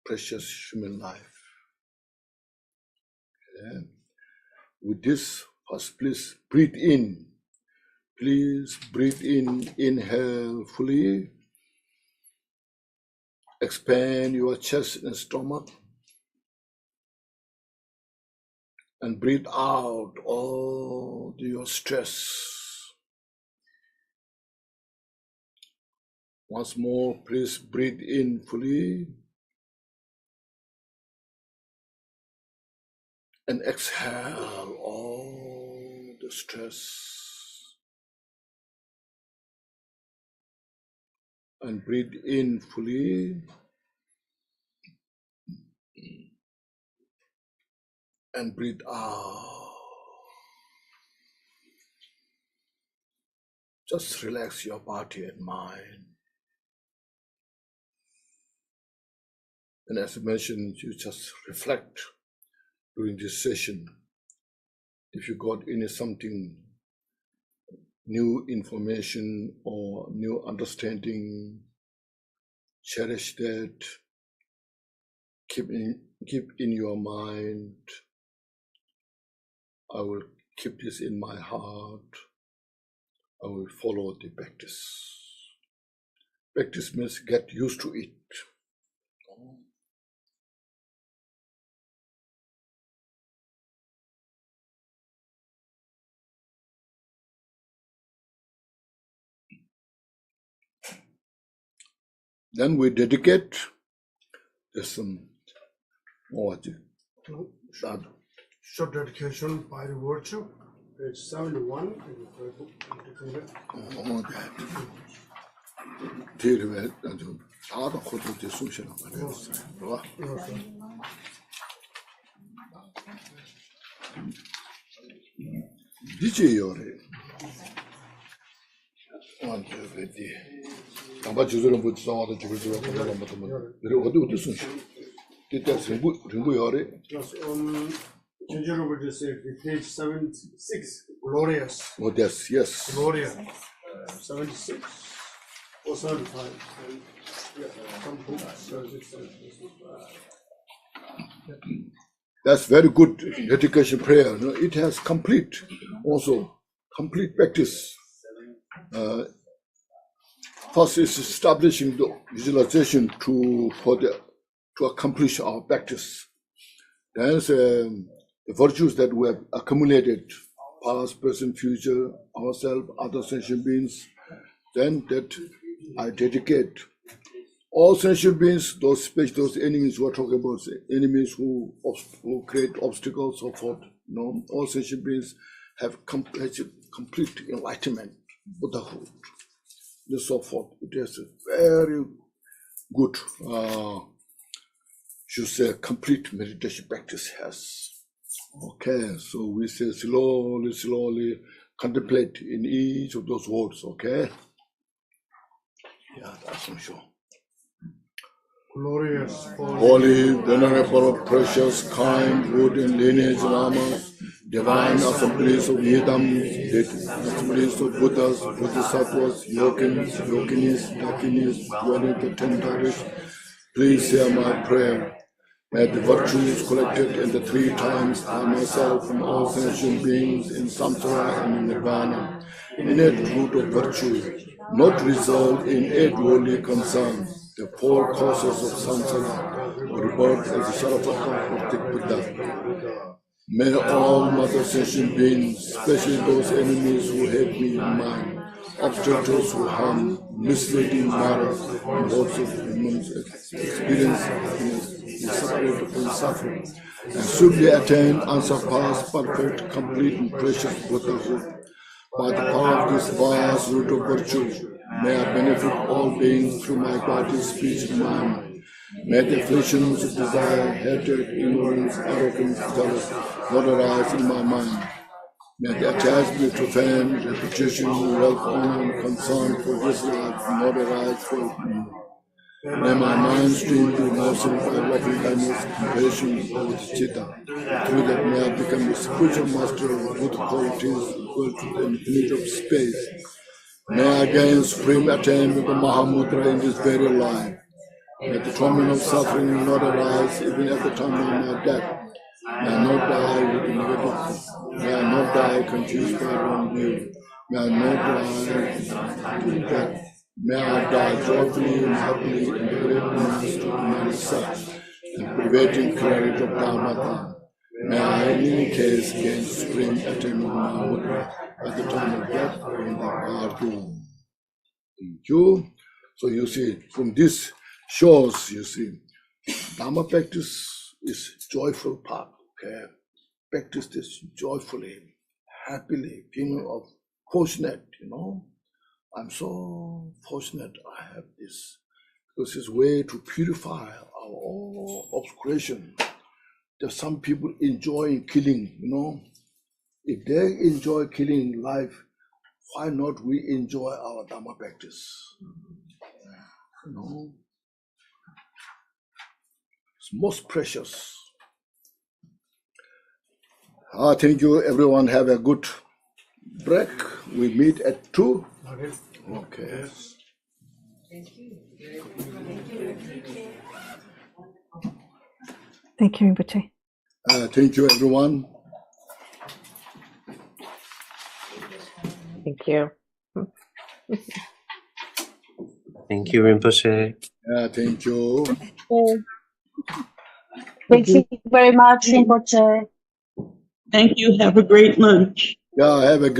precious human life. Okay. With this, first please breathe in. Please breathe in, inhale fully. Expand your chest and stomach. And breathe out all your stress. Once more, please breathe in fully. And exhale all the stress. And breathe in fully. And breathe out. Just relax your body and mind. And as I mentioned, you just reflect during this session. If you got any something, new information or new understanding, cherish that. Keep in your mind. I will keep this in my heart. I will follow the practice. Practice means get used to it. Then we dedicate. There's some more. Short dedication by the virtue, page 71 in the third book. Khenchen Rinpoche said, page 76, glorious. Oh, yes. Glorious. 76 or 75. Yeah, some books, That's very good dedication prayer. It has complete practice. First is establishing the visualization to accomplish our practice. Then the virtues that we have accumulated, past, present, future, ourselves, other sentient beings, then that I dedicate all sentient beings, those enemies we're talking about, enemies who create obstacles, so forth. All sentient beings have complete enlightenment, Buddhahood, and so forth. It is a very good, complete meditation practice has. Okay, so we say slowly contemplate in each of those words, okay? Yeah, that's for sure. Glorious, holy, venerable, precious, kind, good and lineage Lamas, divine assemblies of Yidams, assemblies of Buddhas, Bodhisattvas, Yoginis, Dakinis, dwelling the 10 Taris, please hear my prayer. May the virtues collected in the 3 times I myself and all sentient beings in samsara and in nirvana, innate root of virtue, not result in 8 worldly concerns, the 4 causes of samsara, or rebirth as a Sharapaka of the Buddha. May all mother sentient beings, especially those enemies who hate me in mind, obstacles who harm, misleading matters, and lots of humans experience happiness, be separated from suffering, and swiftly attain unsurpassed, perfect, complete, and precious Buddhahood. By the power of this vast root of virtue, may I benefit all beings through my body, speech, and mind. May the afflictions of desire, hatred, ignorance, arrogance, jealousy not arise in my mind. May the attachment to fame, reputation, wealth, honor, and concern for this life not arise for me. May my mind stream to emotion by loving kindness, compassion, and bodhichitta. Through that may I become a spiritual master of good qualities equal to the infinite of space. May I gain supreme attainment of Mahamudra in this very life. May the torment of suffering not arise even at the time of my death. May I not die with the negative. May I not die confused by wrong view. May I not die to death. May I die joyfully and happily in the greatness to myself and preventing clarity of dharma. May I in any case gain supreme attainment of Mahamudra at the time of death in the garden. Thank you. So you see, from this shows, you see, Dharma practice is joyful path. Okay, practice this joyfully, happily, feeling of fortunate. I'm so fortunate I have this, because it's a way to purify our all obscuration. There's some people enjoy killing. If they enjoy killing life, why not we enjoy our Dharma practice? It's most precious. Thank you, everyone. Have a good break. We meet at 2. Okay. Thank you. Thank you, Rinpoche. Thank you, everyone. Thank you. Thank you, Rinpoche. Thank you. Thank you very much, Rinpoche. Thank you. Have a great lunch. Yeah, have a great